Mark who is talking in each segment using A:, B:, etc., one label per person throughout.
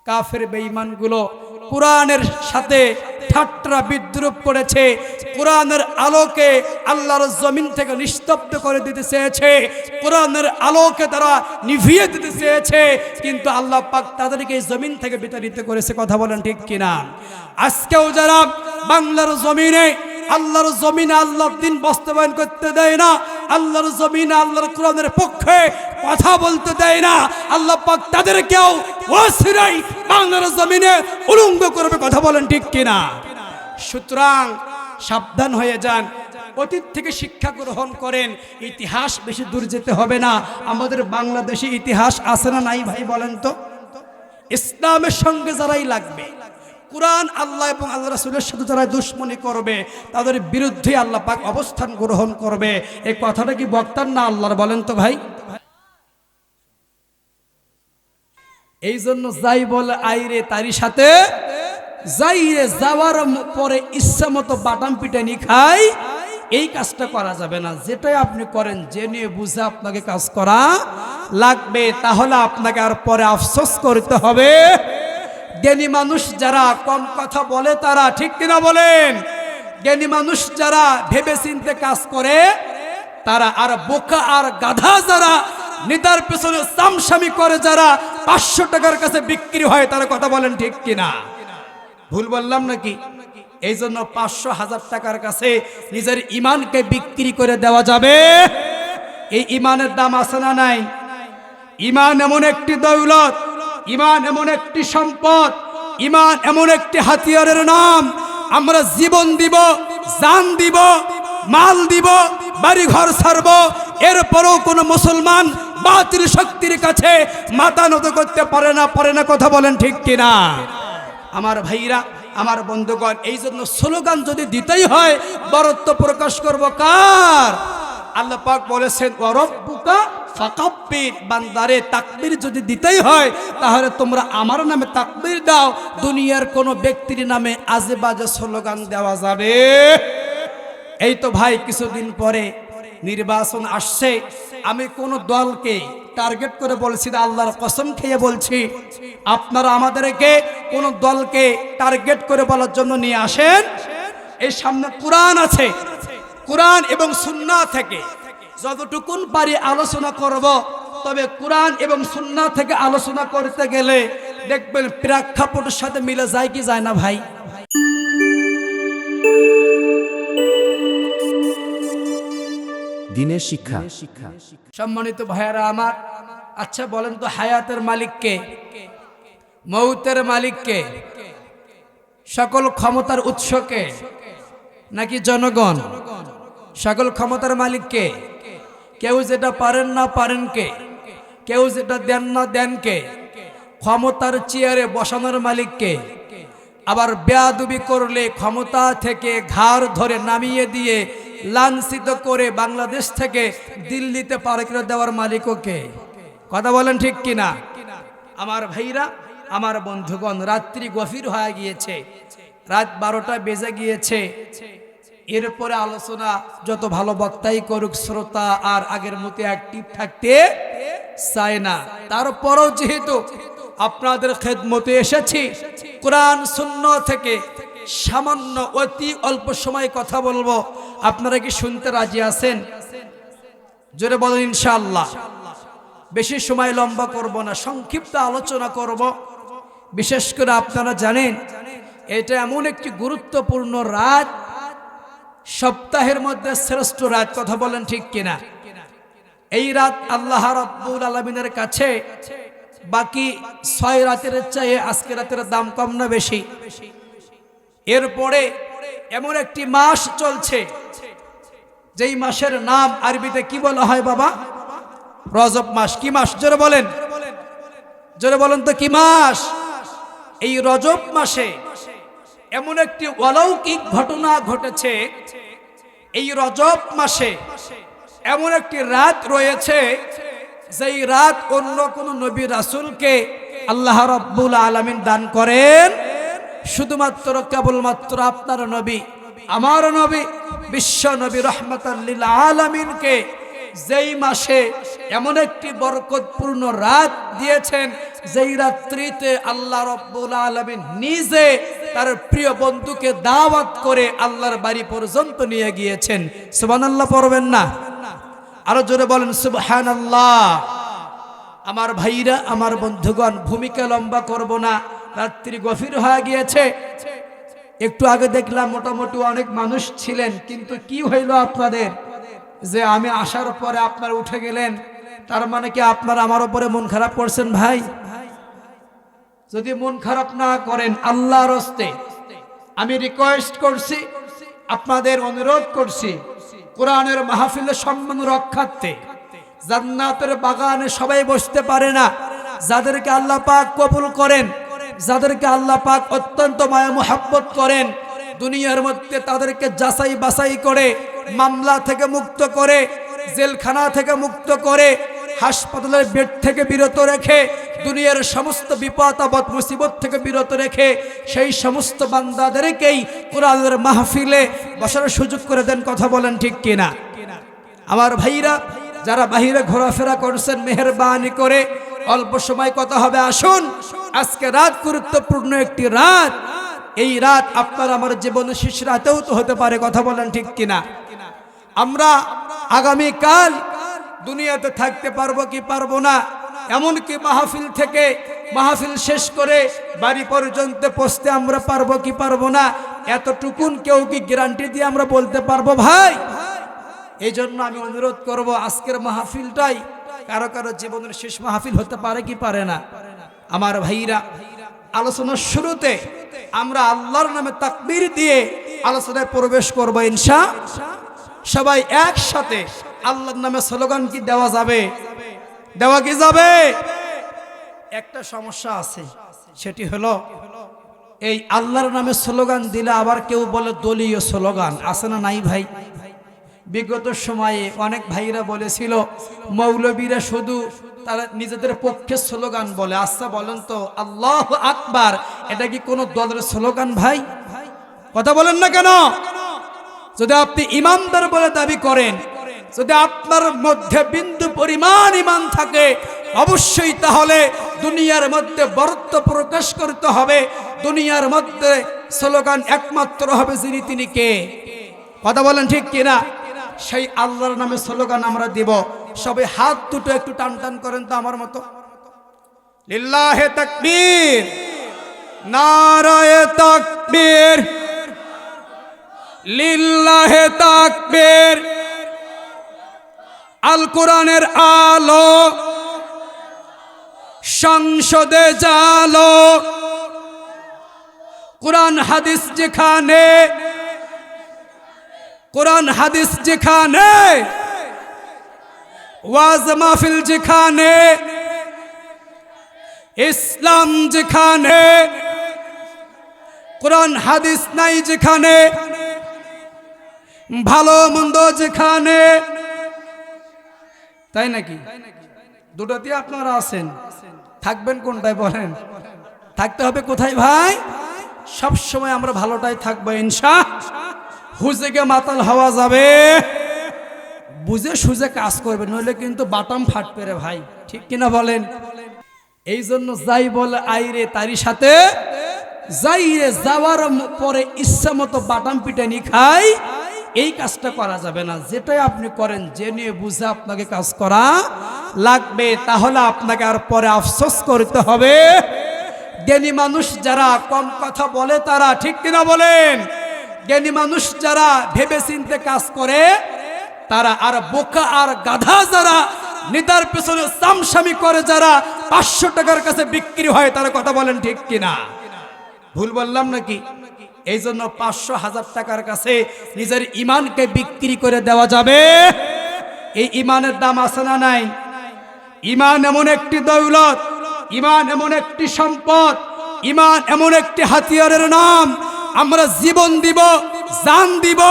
A: কাফের বেঈমানগুলো কোরআনের সাথে ঠাট্টা বিদ্রুপ করেছে, কোরআনের আলোকে আল্লাহর জমিন থেকে নিস্তব্ধ করে দিতে চেয়েছে, কোরআনের আলোকে তারা নিভিয়ে দিতে চেয়েছে, কিন্তু আল্লাহ পাক তাদেরকে এই জমিন থেকে বিতাড়িত করেছে। কথা বলেন ঠিক কিনা? আজকেও যারা বাংলার জমিনে আল্লাহর জমিনে আল্লাহর দ্বীন বাস্তবায়ন করতে দেয় না, আল্লাহর জমিনে আল্লাহর কোরআনের পক্ষে কথা বলতে দেয় না, আল্লাহ পাক তাদেরকেও ওয়াসিরাই বাংলার জমিনে উলঙ্গ করবে। কথা বলেন ঠিক কিনা? সুতরাং সাবধান হয়ে যান, অতীত থেকে শিক্ষা গ্রহণ করেন। ইতিহাস বেশি দূর যেতে হবে না। আমাদের বাংলাদেশে ইতিহাস আছে না নাই ভাই বলেন তো? ইসলামের সঙ্গে যারাই লাগবে, কুরআন আল্লাহ এবং আল্লাহ রাসূলের সাথে যারা দুশমনী করবে, তাদের বিরুদ্ধে আল্লাহ পাক অবস্থান গ্রহণ করবে। এই কথাটা কি বক্তার না আল্লাহর? বলেন তো ভাই। এই জন্য যাই বলে আইরে তারই সাথে যাইরে, যাওয়ার পরে ইচ্ছা মতো বাটাম পিটানি খাই, এই কাজটা করা যাবে না। যেটাই আপনি করেন জেনে বুঝে আপনাকে কাজ করা লাগবে, তাহলে আপনাকে আর পরে আফসোস করতে হবে। জ্ঞানী মানুষ যারা কম কথা বলে তারা, ঠিক কিনা বলেন? জ্ঞানী মানুষ যারা ভেবে চিন্তে কাজ করে তারা, আর বোকা আর গাধা যারা নেতার পেছনে চামচামি করে, যারা 500 টাকার কাছে বিক্রি হয় তারা। কথা বলেন ঠিক কিনা? ভুল বললাম নাকি? এই জন্য 500-1000 টাকার কাছে নিজের ইমানকে বিক্রি করে দেওয়া যাবে? এই ইমানের দাম আছে না নাই? ইমান এমন একটি দৌলত, ইমান এমন একটি সম্পদ, ইমান এমন একটি হাতিয়ারের নাম। আমরা জীবন দিব, জান দিব, মাল দিব, বাড়ি ঘর ছাড়ব, এরপরও কোনো মুসলমান বাতিল শক্তির কাছে মাথা নত করতে পারে না। কথা বলেন ঠিক কিনা? আমার ভাইরা, আমার বন্ধুগণ, এই জন্য স্লোগান যদি দিতেই হয়, বরত্ব প্রকাশ করব কার? আল্লাহ পাক বলেছেন ওয়ারাব্বুকা ফাকাব্বির, বান্দারে তাকবীর যদি দিতেই হয় তাহলে তোমরা আমার নামে তাকবীর দাও। দুনিয়ার কোনো ব্যক্তির নামে আজে বাজে স্লোগান দেওয়া যাবে? এই তো ভাই কিছুদিন পরে নির্বাচন আসছে, আমি কোন দলকে টার্গেট করে বলছি না, আল্লাহর কসম খেয়ে বলছি, আপনারা আমাদেরকে কোন দলকে টার্গেট করে বলার জন্য নিয়ে আসেন। এই সামনে কোরআন আছে, কোরআন এবং সুন্নাহ থেকে যতটুকুন পারি আলোচনা করব। তবে কোরআন এবং সুন্নাহ থেকে আলোচনা করতে গেলে দেখবেন প্রেক্ষাপটের সাথে মিলে যায় কি যায় না ভাই?
B: দিনের শিক্ষা।
A: সম্মানিত ভাইয়েরা আমার, আচ্ছা বলেন তো, হায়াতের মালিককে, মৌতের মালিককে, সকল ক্ষমতার উৎসকে, নাকি জনগণ? সকল ক্ষমতার মালিককে। কেউ যেটা পারেন না পারেন কে, কেউ যেটা দেন না দেন কে। ক্ষমতার চেয়ারে বসানোর মালিককে। আবার বেয়াদবি করলে ক্ষমতা থেকে ঘাড় ধরে নামিয়ে দিয়ে লাঞ্ছিত করে বাংলাদেশ থেকে দিল্লিতে পার করে দেওয়ার মালিকও কে? কথা বলেন ঠিক কিনা? আমার ভাইরা, আমার বন্ধুগণ, রাত্রি গভীর হয়ে গিয়েছে, রাত 12টা বেজে গিয়েছে। এরপরে আলোচনা যত ভালো বক্তাই করুক, শ্রোতা আর আগের মতো অ্যাক্টিভ থাকতে চায় না। তারপরও যেহেতু আপনাদের খেদমতে এসেছি, কোরআন সুন্নাহ থেকে সামান্য অতি অল্প সময় কথা বলবো। আপনারা কি শুনতে রাজি আছেন? জোরে বলেন ইনশাআল্লাহ। বেশি সময় লম্বা করব না, সংক্ষিপ্ত আলোচনা করব। বিশেষ করে আপনারা জানেন এটা এমন একটি গুরুত্বপূর্ণ রাত, সপ্তাহের মধ্যে শ্রেষ্ঠ রাত। কথা বলেন ঠিক কিনা? এই রাত আল্লাহ রাব্বুল আলামিনের কাছে বাকি 6 রাতের চেয়ে আজকে রাতের দাম কম না বেশি? এরপরে এমন একটি মাস চলছে, যেই মাসের নাম আরবিতে কি বলা হয় বাবা? রজব মাস। কি মাস? জোরে বলেন, জোরে বলেন তো কি মাস? এই রজব মাসে এমন একটি অলৌকিক ঘটনা ঘটেছে। এই রজব মাসে এমন একটি রাত রয়েছে, যেই রাত অন্য কোন নবী রাসূলকে আল্লাহ রাব্বুল আলামিন দান করেন। শুধুমাত্র কেবলমাত্র আপনার নবী, আমার নবী, বিশ্ব নবী রহমাতাল লিল আলামিনকে যেই মাসে এমন একটি বরকতপূর্ণ রাত দিয়েছেন, যেই রাত্রিতে আল্লাহ রাব্বুল আলামিন নিজে তার প্রিয় বন্ধুকে দাওয়াত করে আল্লাহর বাড়ি পর্যন্ত নিয়ে গিয়েছেন। সুবহানাল্লাহ পড়বেন না? আরো জোরে বলেন সুবহানাল্লাহ। আমার ভাইরা, আমার বন্ধুগণ, ভূমিকা লম্বা করব না, রাত্রি গভীর হয়ে গিয়েছে। একটু আগে দেখলাম মোটামুটি অনেক মানুষ ছিলেন, কিন্তু কি হইল আপনাদের যে আমি আসার পরে আপনারা উঠে গেলেন? তার মানে কি আপনারা আমার উপরে মন খারাপ করছেন? ভাই, যদি মন খারাপ না করেন, আল্লাহর হস্তে আমি রিকোয়েস্ট করছি, আপনাদের অনুরোধ করছি, কোরআনের মাহফিলে সম্মান রক্ষার্থে জান্নাতের বাগানে সবাই বসতে পারে না। যাদেরকে আল্লাহ পাক কবুল করেন, যাদেরকে আল্লাহ পাক অত্যন্ত মায়া মোহাব্বত করেন, দুনিয়ার মধ্যে তাদেরকে যাচাই বাছাই করে মামলা থেকে মুক্ত করে, জেলখানা থেকে মুক্ত করে, হাসপাতালের বেড থেকে বিরত রেখে, দুনিয়ার সমস্ত বিপদ আপদ মুসিবত থেকে বিরত রেখে সেই সমস্ত বান্দাদেরকেই কোরআনের মাহফিলে বসার সুযোগ করে দেন। কথা বলেন ঠিক কিনা? আমার ভাইরা যারা বাহিরে ঘোরাফেরা করছেন, মেহেরবানি করে অল্প সময় কথা হবে, আসুন। আজকে রাত গুরুত্বপূর্ণ একটি রাত। এই রাত আপনার আমার জীবনের শেষ রাতেও তো হতে পারে। কথা বলেন ঠিক কিনা? আমরা আগামীকাল দুনিয়াতে থাকতে পারবো কি পারবো না, এমনকি মাহফিল থেকে মাহফিল শেষ করে বাড়ি পর্যন্ত পৌঁছতে আমরা পারবো কি পারবো না, এতটুকুন কেউ কি গ্যারান্টি দিয়ে আমরা বলতে পারবো? ভাই, এই জন্য আমি অনুরোধ করব, আজকের মাহফিলটাই কারো কারো জীবনের শেষ মাহফিল হতে পারে কি পারে না। আমার ভাইরা, আলোচনার শুরুতে আমরা আল্লাহর নামে তাকবীর দিয়ে আলোচনায় প্রবেশ করব ইনশাআল্লাহ। সবাই একসাথে আল্লাহর নামে স্লোগান কি দেওয়া যাবে? দেওয়া কি যাবে? একটা সমস্যা আছে, সেটি হলো এই আল্লাহর নামে স্লোগান দিলে আবার কেউ বলে দলীয় স্লোগান। আছে না নাই ভাই? বিগত সময়ে অনেক ভাইরা বলেছিল মৌলবীরা শুধু তারা নিজেদের পক্ষে স্লোগান বলে। আচ্ছা বলেন তো, আল্লাহু আকবার এটা কি কোনো দলের স্লোগান? ভাই, কথা বলেন না কেন? যদি আপনি ইমানদার বলে দাবি করেন, যদি আপনার মধ্যে বিন্দু পরিমাণ ঈমান থাকে, অবশ্যই তাহলে দুনিয়ার মধ্যে বরত্ব প্রকাশ করতে হবে। দুনিয়ার মধ্যে স্লোগান একমাত্র হবে যিনি, তিনি কে? কথা বলেন ঠিক কিনা? সেই আল্লাহর নামে স্লোগান আমরা দিব। সবাই হাত দুটো একটু টান টান করেন তো আমার মতো। লিল্লাহে তাকবীর, নারায়ে তাকবীর, লিল্লাহে তাকবীর। আল কোরআনের আলো সংসদে জালো, কোরআন হাদিস যেখানে, কোরআন হাদিস যেখানে, ওয়াজ মাহফিল যেখানে, ইসলাম যেখানে, কোরআন হাদিস নাই যেখানে, ভালো মন্দ যেখানে, তাই নাকি? দুটোতে আপনারা আছেন, থাকবেন কোনটায় বলেন? থাকতে হবে কোথায় ভাই? সব সময় আমরা ভালোটাই থাকবো ইনশাআল্লাহ। হুজেকে মাতাল হওয়া যাবে, বুঝে সুঝে কাজ করবে, নইলে কিন্তু বাটাম ফাটবে রে ভাই, ঠিক কিনা বলেন? এই জন্য যাই বলে আইরে তারই সাথে যাইরে, যাওয়ার পরে ইচ্ছা মতো বাটাম পিটানি খাই, এই কাজটা করা যাবে না। যেটাই আপনি করেন জেনে বুঝে আপনাকে কাজ করা লাগবে, তাহলে আপনাকে আর পরে আফসোস করতে হবে। জ্ঞানী মানুষ যারা কম কথা বলে তারা, ঠিক কিনা বলেন? জ্ঞানী মানুষ যারা ভেবে চিন্তে কাজ করে তারা, আর বোকা আর গাধা যারা নিদার পেছনে চামচামি করে, যারা 500 টাকার কাছে বিক্রি হয় তারা। কথা বলেন ঠিক কিনা? ভুল বললাম নাকি? এই জন্য 500,000 টাকার কাছে নিজের ইমানকে বিক্রি করে দেওয়া যাবে? এই ইমানের দাম আছে না নাই? ইমান এমন একটি দৌলত, ইমান এমন একটি সম্পদ, ইমান এমন একটি হাতিয়ারের নাম। আমরা জীবন দিব, জান দিব,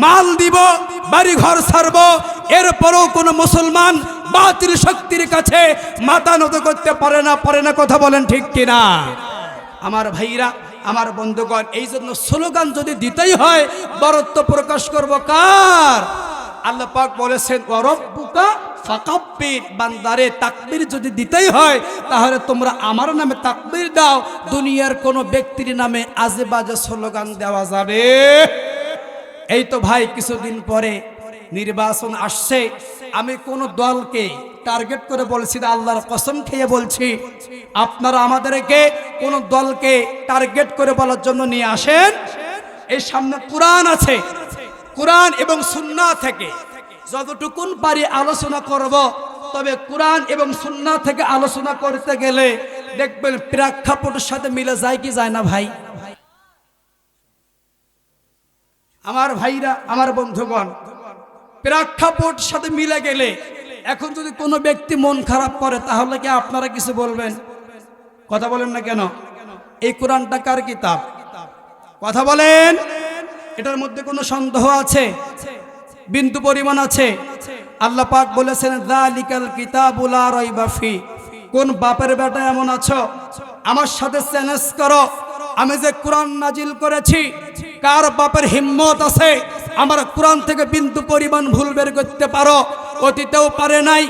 A: মাল দিব, বাড়ি ঘর ছাড়ব, এরপরও কোনো মুসলমান বাতিল শক্তির কাছে মাথা নত করতে পারে না। কথা বলেন ঠিক কিনা? আমার ভাইরা, আমার বন্ধুগণ, এই জন্য স্লোগান যদি দিতেই হয়, বরত্ব প্রকাশ করব কার? আল্লাহ পাক বলেছেন ওয়া রাব্বুকা ফাকাব্বির, বান্দারে তাকবীর যদি দিতেই হয় তাহলে তোমরা আমার নামে তাকবীর দাও, দুনিয়ার কোনো ব্যক্তির নামে আজে বাজে স্লোগান দেওয়া যাবে। এই তো ভাই কিছুদিন পরে নির্বাচন আসছে, আমি কোন দলকে টার্গেট করে বলছি না, আল্লাহর কসম খেয়ে বলছি, আপনারা আমাদেরকে কোন দলকে টার্গেট করে বলার জন্য নিয়ে আসেন। এই সামনে কোরআন আছে, কোরআন এবং সুন্নাহ থেকে যতটুকুন পারি আলোচনা করব। তবে কোরআন এবং সুন্নাহ থেকে আলোচনা করতে গেলে দেখবেন প্রেক্ষাপটের সাথে মিলে যায় কি যায় না ভাই? আমার ভাইরা, আমার বন্ধুগণ, প্রেক্ষাপট সাথে মিলে গেলে, এখন যদি কোনো ব্যক্তি মন খারাপ করে তাহলে কি আপনারা কিছু বলবেন? কথা বলেন না কেন? এই কোরআনটা কার কিতাব? কথা বলেন। এটার মধ্যে কোনো সন্দেহ আছে? বিন্দু পরিমাণ আছে? আল্লাহ পাক বলেছেন যালিকাল কিতাবু লা রাইবা ফি। কোন বাপের বেটা এমন আছো আমার সাথে চ্যালেঞ্জ করো, আমি যে কোরআন নাজিল করেছি, কার বাপের হিম্মত আছে আমার কোরআন থেকে বিন্দু পরিমাণ ভুল বের করতে পারো? অতীতেও পারে নাই।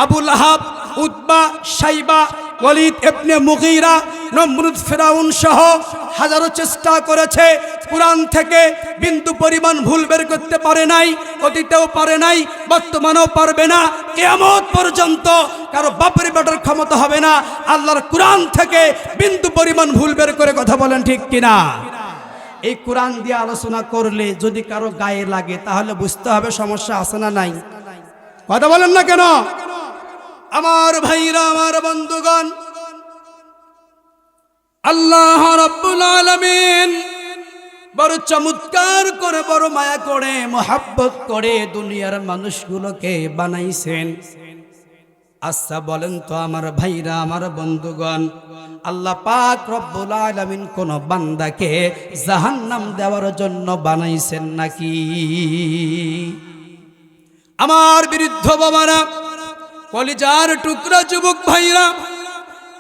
A: আবু লাহাব, উতবা, শাইবা, ওয়ালিদ ইবনে মুগীরা, নমরুদ, ফিরাউন সহ হাজারো চেষ্টা করেছে, কোরআন থেকে বিন্দু পরিমাণ ভুল বের করতে পারে নাই। অতীতেও পারে নাই, বর্তমানেও পারবে না। কিয়ামত পর্যন্ত কারো বাপের বেটার ক্ষমতা হবে না আল্লাহর কোরআন থেকে বিন্দু পরিমাণ ভুল বের করে। কথা বলেন ঠিক কিনা? এই কোরআন দিয়ে আলোচনা করলে যদি কারো গায়ে লাগে তাহলে বুঝতে হবে সমস্যা আছে না নাই? কথা বলেন না কেন? আমার ভাইরা, আমার বন্ধুগণ, আল্লাহ রাব্বুল আলামিন বড় চমৎকার করে, বড় মায়া করে, মোহাব্বত করে দুনিয়ার মানুষগুলোকে বানাইছেন। আচ্ছা বলেন তো আমার ভাইরা, আমার বন্ধুগণ, আল্লাহ পাক রব্বুল আলামিন কোন বান্দাকে জাহান্নাম দেওয়ার জন্য বানাইছেন নাকি? আমার বৃদ্ধ বাবারা, কলিজার টুকরা যুবক ভাইরা,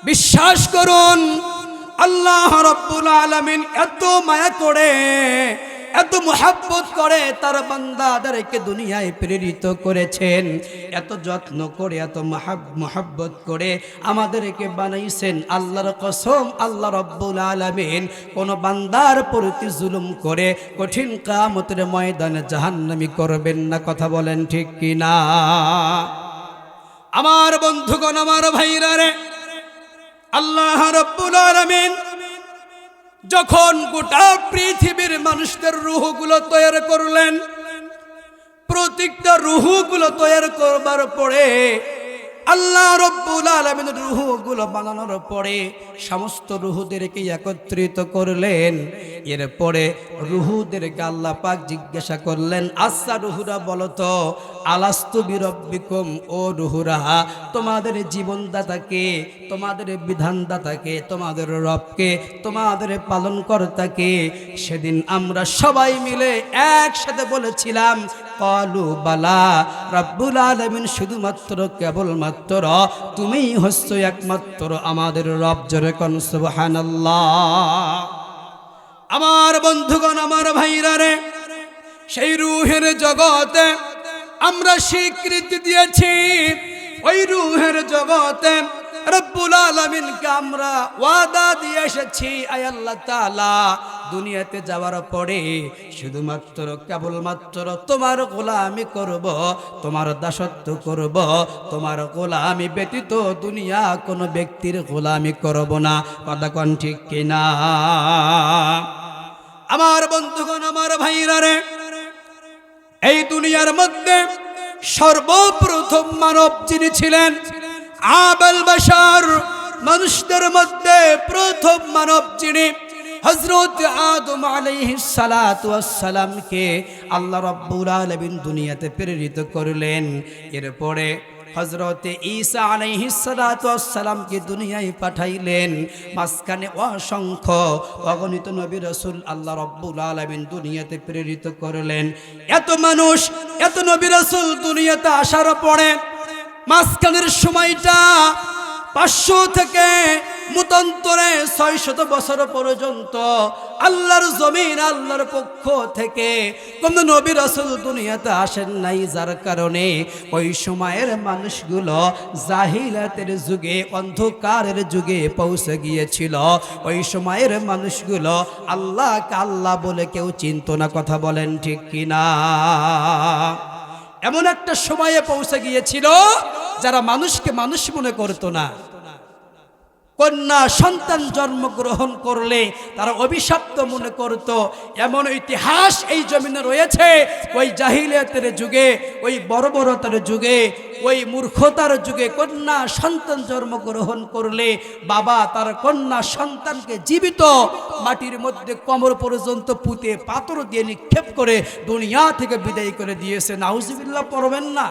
A: বিশ্বাস করুন আল্লাহ রাব্বুল আলামিন এত মায়া করে, এত মোহাব্বত করে তার বান্দাদেরকে দুনিয়ায় প্রেরিত করেছেন, এত যত্ন করে, এত মোহাব্বত করে আমাদেরকে বানাইছেন। আল্লাহর কসম, আল্লাহ রাব্বুল আলামিন কোন বান্দার প্রতি জুলুম করে কঠিন কিয়ামতের ময়দানে জাহান্নামী করবেন না। কথা বলেন ঠিক কিনা? আমার বন্ধুগণ, আমার ভাইরা রে, আল্লাহ রাব্বুল আলামিন যখন গোটা পৃথিবীর মানুষদের রূহগুলো তৈরি করলেন, প্রত্যেকটা রূহগুলো তৈরি করবার পরে আল্লাহ রাব্বুল আলামিন রূহগুলো বানানোর পরে সমস্ত রূহদেরকে একত্রিত করলেন। এরপরে রূহদেরকে আল্লাহ পাক জিজ্ঞাসা করলেন, আচ্ছা রূহরা বলো তো, আলাস্তু বিরব্বিকুম, ও রূহরা তোমাদের জীবনদাতাকে, তোমাদের বিধানদাতাকে, তোমাদের রবকে, তোমাদের পালনকর্তাকে? সেদিন আমরা সবাই মিলে একসাথে বলেছিলাম ক্বালু বালা রাব্বুল আলামিন, শুধুমাত্র কেবলমাত্র তুমিই হচ্ছ একমাত্র আমাদের রব। জোরে কোন সুবহানাল্লাহ। আমার বন্ধুগণ, আমার ভাইরা রে, সেই রূহের জগতে আমরা স্বীকৃতি দিয়েছি, ওই রূহের জগতে রব্বুল আলামিনকে আমরা ওয়াদা দিয়ে এসেছি, আয় আল্লাহ তাআলা দুনিয়াতে যাওয়ার পরে শুধুমাত্র কেবলমাত্র তোমার গোলামি করব, তোমার দাসত্ব করব, তোমার গোলামি ব্যতীত দুনিয়া কোনো ব্যক্তির গোলামি করব না। কথা কোন ঠিক কিনা? আমার বন্ধুগণ, আমার ভাইরা রে, এই দুনিয়ার মধ্যে সর্বপ্রথম মানব যিনি ছিলেন, আবুল বাশার, মানুষদের মধ্যে প্রথম মানব যিনি, হযরত আদম আলাইহিস সালাতু ওয়াস সালামকে আল্লাহ রাব্বুল আলামিন দুনিয়াতে প্রেরিত করলেন। এরপরে হযরত ঈসা আলাইহিস সালাতু ওয়াস সালামকে দুনিয়ায় পাঠাইলেন। মাঝখানে অসংখ্য অগণিত নবী রাসূল আল্লাহ রাব্বুল আলামিন দুনিয়াতে প্রেরিত করলেন। এত মানুষ, এত নবী রাসূল দুনিয়াতে আসার পরে মাঝখানের সময়টা 500 থেকে মতান্তরে 600 বছর পর্যন্ত আল্লাহর জমিন আল্লাহর পক্ষ থেকে কোন নবী রাসূল দুনিয়াতে আসেন নাই, যার কারণে ওই সময়ের মানুষগুলো জাহিলাতের যুগে, অন্ধকারের যুগে পৌঁছে গিয়েছিল। ওই সময়ের মানুষগুলো আল্লাহকে আল্লাহ বলে কেউ চিনত না। কথা বলেন ঠিক কিনা? এমন একটা সময়ে পৌঁছে গিয়েছিল যারা মানুষকে মানুষ মনে করতো না। কন্যা সন্তান জন্মগ্রহণ করলে তারা অভিশপ্ত মনে করত। এমন ইতিহাস এই জমিনে রয়েছে। ওই জাহিলিয়াতের যুগে, ওই বর্বরতার যুগে, ওই মূর্খতার যুগে কন্যা সন্তান জন্মগ্রহণ করলে বাবা তার কন্যা সন্তানকে জীবিত মাটির মধ্যে কোমর পর্যন্ত পুঁতে পাথর দিয়ে নিক্ষেপ করে দুনিয়া থেকে বিদায় করে দিয়েছে। নাউজুবিল্লাহ পড়বেন না?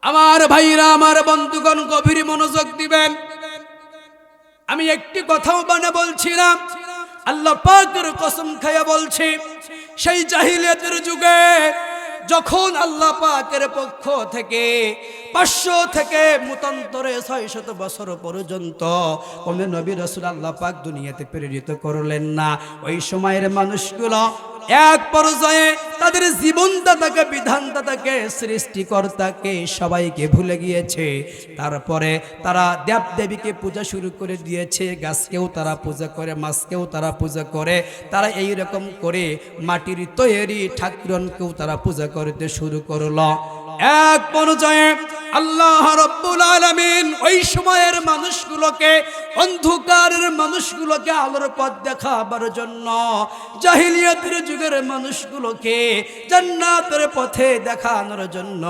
A: আমার ভাইরা, আমার বন্ধুগণ, গভীর মনোযোগ দিবেন। আমি একটি কথাও বানা বলছি না, আল্লাহ পাকের কসম খায়া বলছি, সেই জাহিলিয়াতের যুগে যখন আল্লাহ পাকের পক্ষ থেকে 500 থেকে মতান্তরে 600 বছর পর্যন্ত কোন নবী রাসূল আল্লাহ পাক দুনিয়াতে প্রেরিত করলেন না, ওই সময়ের মানুষগুলো এক পর্যায়ে তাদের জীবনদাতাকে, বিধানদাতাকে, সৃষ্টিকর্তাকে সবাইকে ভুলে গিয়েছে। তারপরে তারা দেবদেবীকে পূজা শুরু করে দিয়েছে। গাছকেও তারা পূজা করে, মাছকেও তারা পূজা করে। তারা এই রকম করে মাটির তৈরি ঠাকুরনকেও তারা পূজা করতে শুরু করলো। এক পর্যায়ে আল্লাহ রাব্বুল আলামিন ওই সময়ের মানুষগুলোকে, অন্ধকারের মানুষগুলোকে আলোর পথ দেখাবার জন্য, জাহিলিয়াতের যুগের মানুষগুলোকে জান্নাতের পথে দেখানোর জন্য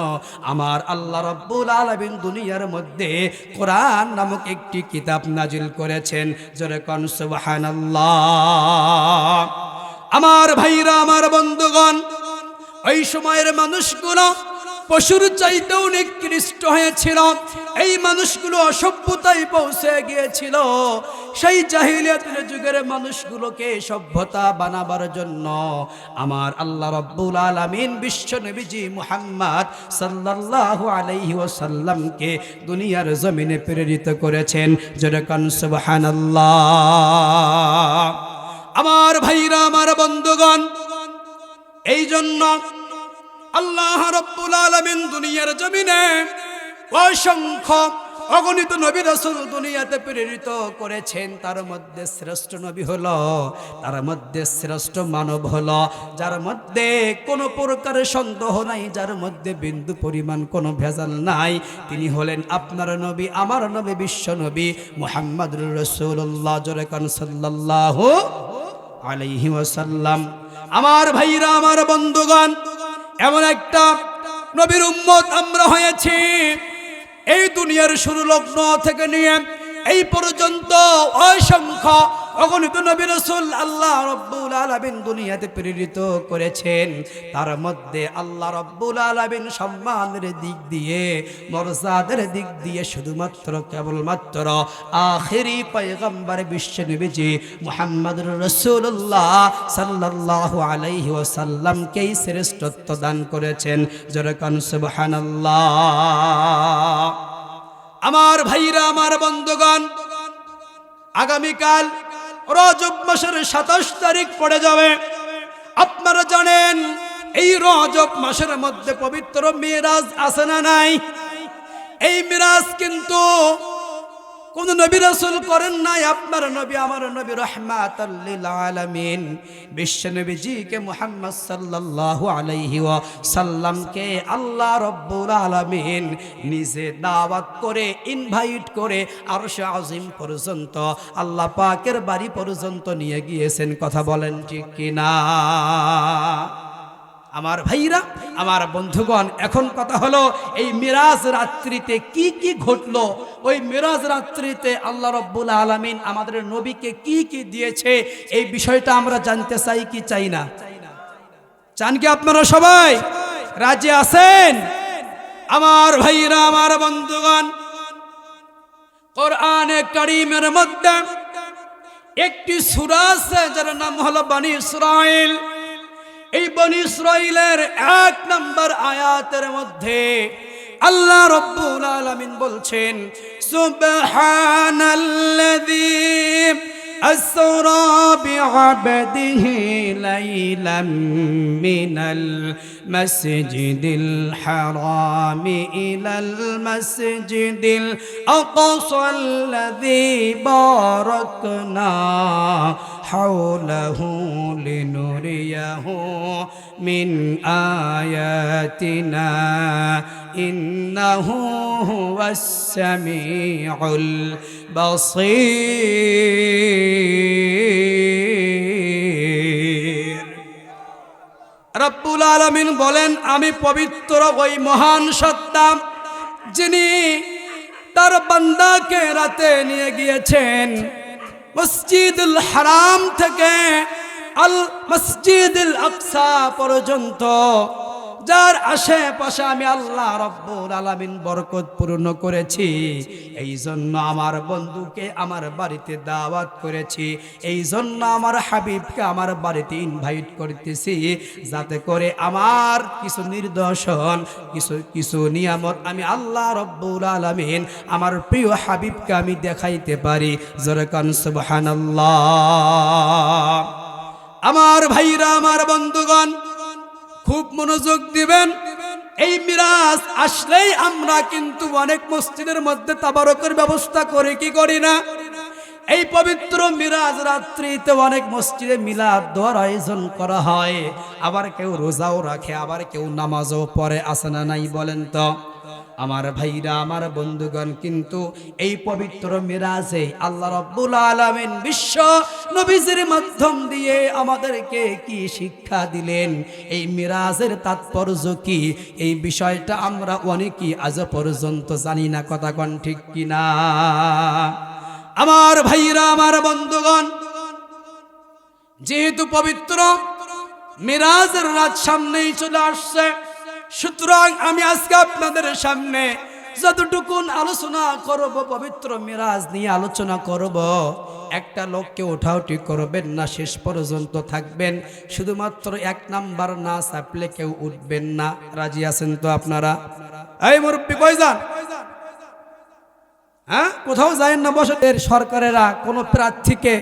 A: আমার আল্লাহ রাব্বুল আলামিন দুনিয়ার মধ্যে কোরআন নামক একটি কিতাব নাজিল করেছেন। জোরে কোন সুবহানাল্লাহ। আমার ভাইরা, আমার বন্ধুগণ, ওই সময়ের মানুষগুলো পশুর চাইতেও নিকৃষ্ট হয়েছিল। এই মানুষগুলো অসভ্যতায় পৌঁছে গিয়েছিল। সেই জাহিলিয়াতের যুগের মানুষগুলোকে সভ্যতা বানাবার জন্য আমার আল্লাহ রাব্বুল আলামিন বিশ্ব নবীজি মুহাম্মদ সাল্লাল্লাহু আলাইহি ওয়াসাল্লামকে দুনিয়ার জমিনে প্রেরিত করেছেন। জোরে কোন সুবহানাল্লাহ। আমার ভাইরা, আমার বন্ধুগণ, এই জন্য আল্লাহ রাব্বুল আলামিন দুনিয়ার জমিনে অসংখ্য অগণিত নবী রাসূল দুনিয়াতে প্রেরিত করেছেন। তার মধ্যে শ্রেষ্ঠ নবী হলো, তার মধ্যে শ্রেষ্ঠ মানব হলো, যার মধ্যে কোনো প্রকার সন্দেহ নাই, যার মধ্যে বিন্দু পরিমাণ কোনো ভেজাল নাই। তিনি হলেন আপনার নবী, আমার নবী, বিশ্ব নবী মুহাম্মদুর রাসূলুল্লাহ। জোরে কোন সাল্লাল্লাহু আলাইহি ওয়াসাল্লাম। আমার ভাইরা, আমার বন্ধুগণ, এমন একটা নবীর উম্মত আমরা হয়েছি। এই দুনিয়ার শুরু লগ্ন থেকে নিয়ে এই পর্যন্ত অসংখ্য অগণিত নবী রাসূল আল্লাহ রাব্বুল আলামিন দুনিয়াতে প্রেরিত করেছেন। তার মধ্যে আল্লাহ রাব্বুল আলামিন সম্মানের দিক দিয়ে, মর্যাদার দিক দিয়ে শুধুমাত্র কেবলমাত্র আখেরি পয়গম্বর বিশ্ব নবীজি মুহাম্মদুর রাসূলুল্লাহ সাল্লাল্লাহু আলাইহি ওয়াসাল্লামকেই শ্রেষ্ঠত্ব দান করেছেন। জোরে কোন সুবহানাল্লাহ। আমার ভাইরা, আমার বন্ধুগণ, আগামীকাল রজব মাসের 27 তারিখ পড়ে যাবে। আপনারা জানেন এই রজব মাসের মধ্যে পবিত্র মিরাজ আছে না নাই? এই মিরাজ কিন্তু কোন নবী রাসূল করেন নাই। আপনার নবী, আমার নবী রাহমাতাল লিল আলামিন বিশ্ব নবীজিকে মুহাম্মদ সাল্লাল্লাহু আলাইহি ওয়াসাল্লামকে আল্লাহ রাব্বুল আলামিন নিজে দাওয়াত করে, ইনভাইট করে আরশে আজিম পর্যন্ত, আল্লাহ পাকের বাড়ি পর্যন্ত নিয়ে গিয়েছেন। কথা বলেন ঠিক কিনা? আমার ভাইরা, আমার বন্ধুগণ, এখন কথা হলো এই মিরাজ রাত্রিতে কি কি ঘটলো, ওই মিরাজ রাত্রিতে আল্লাহ রাব্বুল আলামিন আমাদের নবীকে কি কি দিয়েছে, এই বিষয়টা আমরা জানতে চাই কি চাই না? চান কি আপনারা সবাই? রাজি আছেন? আমার ভাইরা, আমার বন্ধুগণ, কোরআনে কারীমের মধ্যে একটি সূরা আছে যার নাম হলো বনী ইসরাঈল। এই বনী ইসরাঈলের 1 নম্বর আয়াতের মধ্যে আল্লাহ রাব্বুল আলামিন বলছেন সুবহানাল্লাযী আসরা বিআবদিহি লাইলাম মিনাল মাসজিদিল হারামি ইলাল মাসজিদিল আকসাল্লাযী বারাকনা হাওলাহু লিনুরিয়াহু মিন আয়াতিনা ইন্নাহু হুয়াস সামিউল বাসীর। রব্বুল আলামিন বলেন, আমি পবিত্র ওই মহান সত্তা যিনি তার বান্দাকে রাতে নিয়ে গিয়েছেন মসজিদুল হারাম থেকে আল মসজিদুল আকসা পর্যন্ত, যার আশেপাশে আমি আল্লাহ রাব্বুল আলামিন বরকত পূর্ণ করেছি। এই জন্য আমার বন্ধুকে আমার বাড়িতে দাওয়াত করেছি, এই জন্য আমার হাবিবকে আমার বাড়িতে ইনভাইট করতেছি, যাতে করে আমার কিছু নিদর্শন কিছু নিয়ামত আমি আল্লাহ রাব্বুল আলামিন আমার প্রিয় হাবিবকে আমি দেখাইতে পারি। জোরে কান সুবহানাল্লাহ। আমার ভাইরা, আমার বন্ধুগণ, খুব মনোযোগ দিবেন। এই মিরাজ আসলেই আমরা কিন্তু অনেক মসজিদের মধ্যে তাবারকের ব্যবস্থা করি কি করি না? এই পবিত্র মিরাজ রাত্রিতে অনেক মসজিদে মিলাদ দোয়ার আয়োজন করা হয়, আবার কেউ রোজাও রাখে, আবার কেউ নামাজও পড়ে, আছে না নাই বলেন তো? আমার ভাইরা, আমার বন্ধুগণ, কিন্তু এই পবিত্র মিরাজে আল্লাহ রাব্বুল আলামিন বিশ্ব নবীজির মাধ্যম দিয়ে আমাদেরকে কি শিক্ষা দিলেন, এই মিরাজের তাৎপর্য কি, এই বিষয়টা আমরা অনেকেই আজ পর্যন্ত জানি না। কথা কোন ঠিক কিনা? আমার ভাইরা, আমার বন্ধুগণ, যেহেতু পবিত্র মিরাজের রাত সামনেই চলে আসছে, সুতরাং আমি আজকে আপনাদের সামনে যতটুকুন আলোচনা করব পবিত্র মিরাজ নিয়ে আলোচনা করব, একটা লোককে ওঠাউটি করবেন না, শেষ পর্যন্ত থাকবেন। শুধুমাত্র 1 নাম্বার না চাপলে কেউ উঠবেন না। রাজি আছেন তো আপনারা? এই মুরব্বি কই যান? হ্যাঁ, কোথাও যায় না, বসে। এর সরকারেরা কোন প্রার্থীকে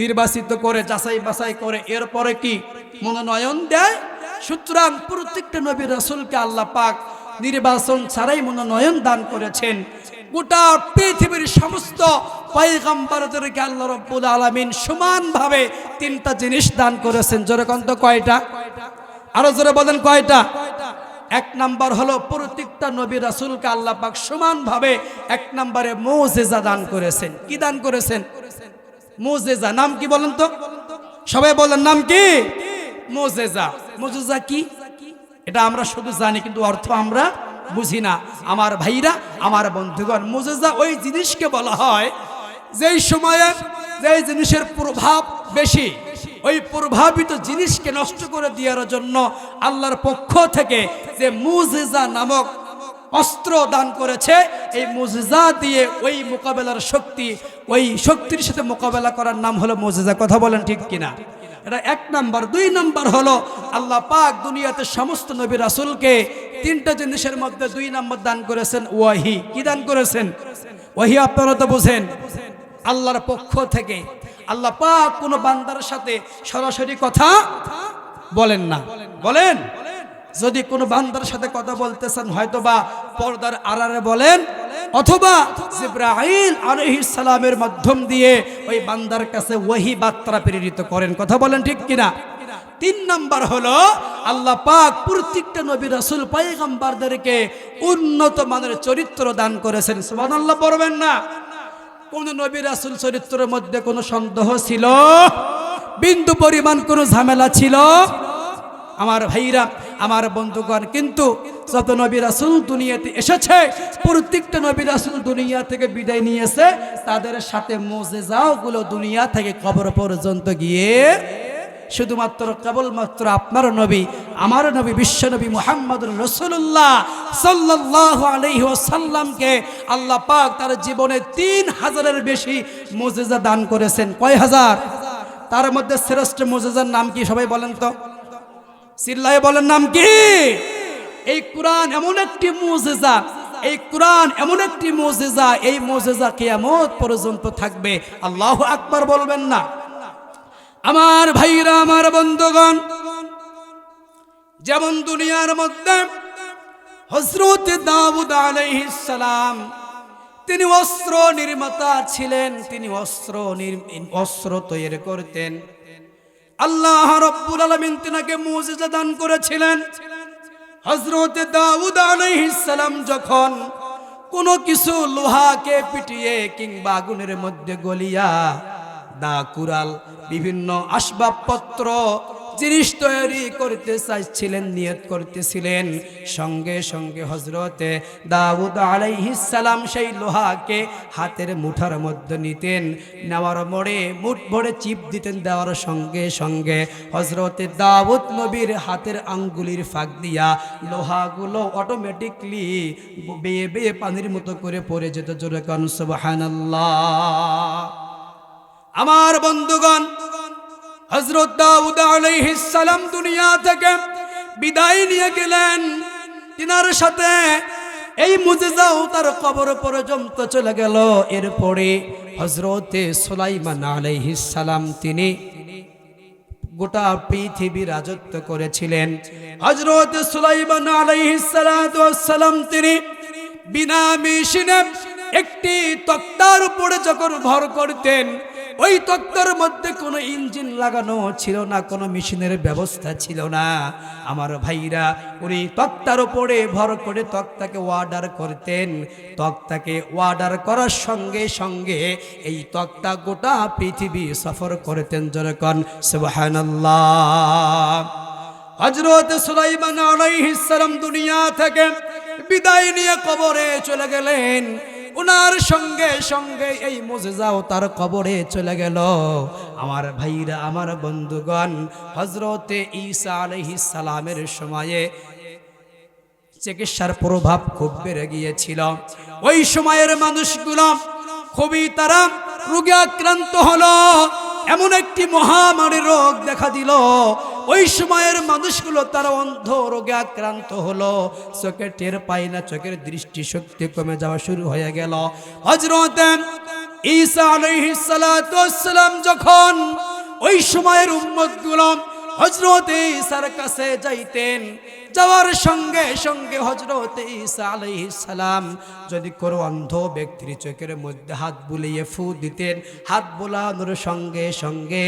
A: নির্বাচিত করে যাচাই বাছাই করে এরপরে কি মনোনয়ন দেয়। সুতরাং প্রত্যেকটা নবী রাসূলকে আল্লাহ পাক নির্বাচন ছাড়াই মনোনয়ন দান করেছেন। গোটা পৃথিবীর সমস্ত পয়গম্বরদেরকে আল্লাহ রাব্বুল আলামিন সমানভাবে 3টা জিনিস দান করেছেন। জোরে কোন তো কয়টা? আরো জোরে বলেন কয়টা? 1 নাম্বার হলো প্রত্যেকটা নবী রাসূলকে আল্লাহ পাক সমানভাবে 1 নম্বরে মুজিজা দান করেছেন। কি দান করেছেন? মুজিজা। নাম কি বলেন তো? সবাই বলেন, নাম কি? মুজিজা। মুজিজা কি? এটা আমরা শুধু জানি, কিন্তু অর্থ আমরা বুঝি না। আমার ভাইরা, আমার বন্ধুগণ, মুজিজা ওই জিনিসকে বলা হয় যেই সময়ে যেই জিনিসের প্রভাব বেশি, ওই প্রভাবিত জিনিসকে নষ্ট করে দেওয়ার জন্য আল্লাহর পক্ষ থেকে যে মুজিজা নামক অস্ত্র দান করেছে, এই মুজিজা দিয়ে ওই মোকাবেলার শক্তি, ওই শক্তির সাথে মোকাবেলা করার নাম হলো মুজিজা। কথা বলেন ঠিক কিনা? এটা 1 নাম্বার। 2 নাম্বার হলো আল্লাহ পাক দুনিয়াতে সমস্ত নবী রাসূলকে 3টা জিনিসের মধ্যে 2 নাম্বার দান করেছেন, ওয়াহি। কি দান করেছেন? ওয়াহি। আপনারা তো বুঝেন, আল্লাহর পক্ষ থেকে আল্লাহ পাক কোন বান্দার সাথে সরাসরি কথা বলেন না। বলেন, যদি কোনো বান্দার সাথে কথা বলতেছেন হয়তোবা পর্দার আড়ালে বলেন, অথবা জিবরাইল আলাইহিস সালামের মাধ্যম দিয়ে ওই বান্দার কাছে ওহী বার্তা প্রেরিত করেন। কথা বলেন ঠিক কিনা? 3 নাম্বার হলো আল্লাহ পাক প্রত্যেকটা নবী রাসূল পয়গম্বরদেরকে উন্নত মানের চরিত্র দান করেছেন। সুবহানাল্লাহ পড়বেন না? কোন নবী রাসূল চরিত্রের মধ্যে কোনো সন্দেহ ছিল? বিন্দু পরিমাণ কোনো ঝামেলা ছিল? আমার ভাইরা, আমার বন্ধুগণ, কিন্তু যত নবী রাসূল দুনিয়াতে এসেছে, প্রত্যেকটা নবী রাসূল দুনিয়া থেকে বিদায় নিয়েছে, তাদের সাথে মুজিজাগুলো দুনিয়া থেকে কবর পর্যন্ত গিয়ে শুধুমাত্র কেবলমাত্র আপনার নবী, আমার নবী, বিশ্ব নবী মুহাম্মদুর রাসূলুল্লাহ সাল্লাল্লাহু আলাইহি ওয়াসাল্লামকে আল্লাহ পাক তার জীবনে 3000-এর বেশি মুজিজা দান করেছেন। কয় হাজার? তার মধ্যে শ্রেষ্ঠ মুজিজার নাম কি সবাই বলেন তো? চিল্লায়ে বলেন, নাম কি? এই কুরআন এমন একটি মুজিজা এই কোরআন এমন একটি মুজিজা, এই মুজিজা কিয়ামত পর্যন্ত থাকবে। আল্লাহু আকবার বলবেন না? আমার ভাইরা, আমার বন্ধুগণ, যেমন দুনিয়ার মধ্যে হযরত দাউদ আলাইহিস সালাম তিনি অস্ত্র নির্মাতা ছিলেন, তিনি অস্ত্র তৈরি করতেন। আল্লাহ রাব্বুল আলামিন তিনাকে মুজিজা দান করেছিলেন। হযরত দাউদ আলাইহিস সালাম যখন কোনো কিছু লোহাকে পিটিয়ে কিংবা আগুনের মধ্যে গলিয়া দা কুরাল বিভিন্ন আসবাবপত্র জিনিস তৈরি করতে চাইছিলেন, নিয়ত করতেছিলেন, সঙ্গে সঙ্গে হযরতে দাউদ আলাইহিস সালাম সেই লোহাকে হাতের মুঠার মধ্যে নিতেন, নেওয়ার মোড়ে মুঠ ভরে চিপ দিতেন, দেওয়ার সঙ্গে সঙ্গে হযরতে দাউদ নবীর হাতের আঙ্গুলির ফাঁক দিয়া লোহাগুলো অটোমেটিকলি বেয়ে বেয়ে পানির মতো করে পড়ে যেত। জোরে কান সুবহানাল্লাহ। আমার বন্ধুগণ, হযরত দাউদ আলাইহিস সালাম দুনিয়া থেকে বিদায় নিয়ে গেলেন, তিনার সাথে এই মুজিজাও তার কবর পর্যন্ত চলে গেল। এরপরে হযরতে সুলাইমান আলাইহিস সালাম তিনি গোটা পৃথিবী রাজত্ব করেছিলেন। হযরত সুলাইমান আলাইহিস সালাম তিনি বিনা মেশিনে একটি তক্তার উপরে যখন ভর করতেন, ওই তক্তার মধ্যে কোনো ইঞ্জিন লাগানো ছিল না, কোনো মেশিনের ব্যবস্থা ছিল না। আমার ভাইরা, উনি তক্তার উপরে ভর করে তক্তাকে অর্ডার করতেন। তক্তাকে অর্ডার করার সঙ্গে সঙ্গে এই তক্তা গোটা পৃথিবী সফর করতেন। যেরকম সুবহানাল্লাহ। হযরত সুলাইমান আলাইহিস সালাম দুনিয়া থেকে বিদায় নিয়ে কবরে চলে গেলেন। উনার সঙ্গে সঙ্গে এই মুজিজাও তার কবরে চলে গেল। আমার ভাইরা, আমার বন্ধুগণ, হযরতে ঈসা আলাইহিস সালামের সময়ে চিকিৎসার প্রভাব খুব বেড়ে গিয়েছিল। ওই সময়ের মানুষগুলো খুবই তারা রোগে আক্রান্ত হলো, এমন একটি মহামারী রোগ দেখা দিল। ওই সময়ের মানুষগুলো তারা অন্ধ রোগে আক্রান্ত হলো, চোখে টের পায় না, চোখের দৃষ্টিশক্তি কমে যাওয়া শুরু হয়ে গেল। হযরত ঈসা আলাইহিস সালাম যখন ওই সময়ের উম্মতগুলো হযরত ঈসার কাছে যাইতেন, যাওয়ার সঙ্গে সঙ্গে হযরত ঈসা আলাইহিস সালাম যদি কোনো অন্ধ ব্যক্তির চোখের মধ্যে হাত বুলিয়ে ফু দিতেন, হাত বোলানোর সঙ্গে সঙ্গে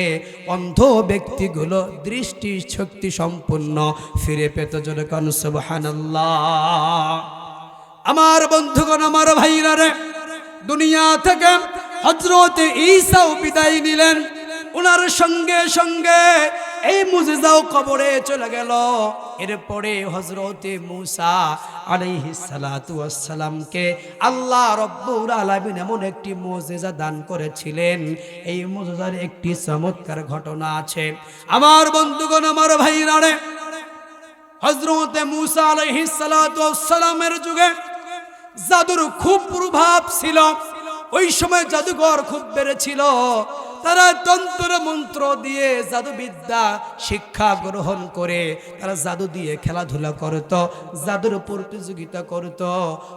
A: অন্ধ ব্যক্তিগুলো দৃষ্টি শক্তি সম্পূর্ণ ফিরে পেত। জোরে কান সুবহানাল্লাহ। আমার বন্ধুগণ, আমার ভাইরা রে, দুনিয়া থেকে হযরত ঈসাও বিদায় নিলেন। ওনার সঙ্গে সঙ্গে এই মুজিজাও কবরে চলে গেল। এরপরে হযরতে মূসা আলাইহিস সালাতু ওয়াস সালামকে আল্লাহ রাব্বুল আলামিন এমন একটি মুজিজা দান করেছিলেন। এই মুজিজার একটি চমৎকার ঘটনা আছে। আমার বন্ধুগণ, আমার ভাইরা রে, হযরতে মূসা আলাইহিস সালাতু ওয়াস সালামের যুগে জাদুর খুব প্রভাব ছিল। ওই সময় জাদুঘর খুব বেড়েছিল। তারা তন্ত্র মন্ত্র দিয়ে জাদুবিদ্যা শিক্ষা গ্রহণ করে তারা জাদু দিয়ে খেলাধুলা করত, জাদুর প্রতিযোগিতা করত।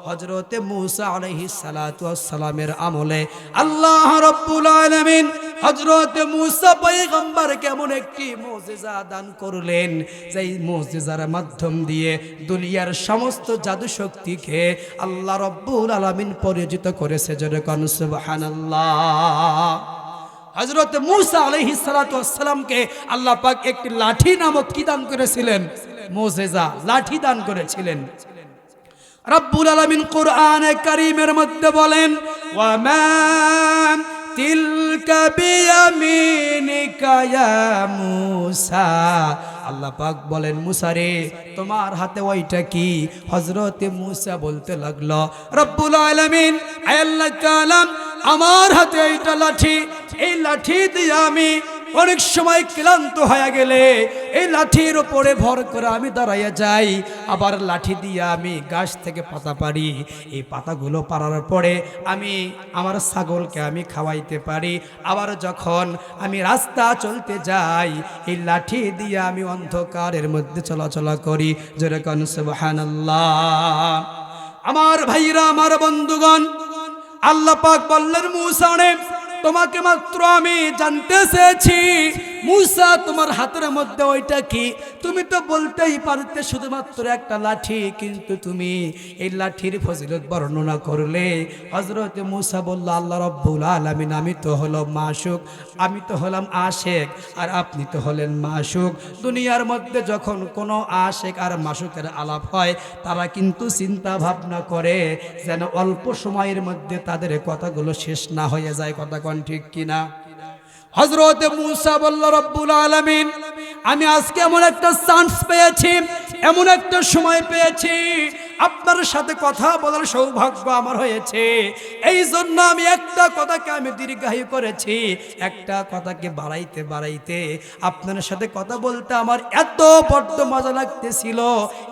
A: হযরতে মূসা আলাইহিস সালাতু ওয়াস সালামের আমলে আল্লাহ রাব্বুল আলামিন হযরতে মূসা পয়গম্বরকে এমন একটি মুজিজা দান করলেন, যেই মুজিজার মাধ্যম দিয়ে দুনিয়ার সমস্ত জাদু শক্তিকে আল্লাহ রাব্বুল আলামিন পরাজিত করেছে। জোরে কান সুবহানাল্লাহ। হযরত মূসা আলাইহিস সালাতু ওয়াস সালামকে আল্লাহ পাক একটি লাঠি নামক কি দান করেছিলেন? মুজিজা, লাঠি দান করেছিলেন। রব্বুল আলামিন কোরআনে কারীমের মধ্যে বলেন, ওয়া মা তিলকা বিয়ামিনিকা ইয়া মূসা। আল্লাহ পাক বলেন, মূসা রে, তোমার হাতে ওইটা কি? হযরতে মূসা বলতে লাগলো, রব্বুল আলামিন, আয় আল্লাহ তাআলা, আমার হাতে এইটা লাঠি, এই লাঠি দিয়ে আমি অনেক সময় ক্লান্ত হয়ে গেলে এই লাঠির উপরে ভর করে আমি দাঁড়াইয়া যাই। আবার লাঠি দিয়ে আমি গাছ থেকে পাতা পারি, এই পাতাগুলো পাড়ার পরে আমি আমার ছাগলকে আমি খাওয়াইতে পারি। আবার যখন আমি রাস্তা চলতে যাই, এই লাঠি দিয়ে আমি অন্ধকারের মধ্যে চলাচল করি। যেরকম সুবহানাল্লাহ। আমার ভাইরা, আমার বন্ধুগণ, আল্লাহ পাক বললেন মূসা রে, তোমাকে মাত্র আমি জানতে চেয়েছি মূসা তোমার হাতের মধ্যে ওইটা কি? তুমি তো বলতেই পারতে শুধুমাত্র একটা লাঠি, কিন্তু তুমি এই লাঠির ফজিলত বর্ণনা করলে। হযরত মূসা বলল, আল্লাহ রাব্বুল আলামিন, আমি তো হলাম মাশুক, আমি তো হলাম আশেক, আর আপনি তো হলেন মাশুক। দুনিয়ার মধ্যে যখন কোনো আশেক আর মাশুকের আলাপ হয়, তারা কিন্তু চিন্তা ভাবনা করে যেন অল্প সময়ের মধ্যে তাদের কথাগুলো শেষ না হয়ে যায়। কথা কোন ঠিক কিনা? হযরত মূসা বলল, রব্বুল আলামিন, আমি আজকে এমন একটা চান্স পেয়েছি, এমন একটা সময় পেয়েছি, আপনার সাথে কথা বলার সৌভাগ্য আমার হয়েছে। এই জন্য আমি একটা কথাকে আমি দীর্ঘায়ু করেছি, একটা কথাকে বাড়াইতে বাড়াইতে আপনার সাথে কথা বলতে আমার এত বড্ড মজা লাগতেছিল,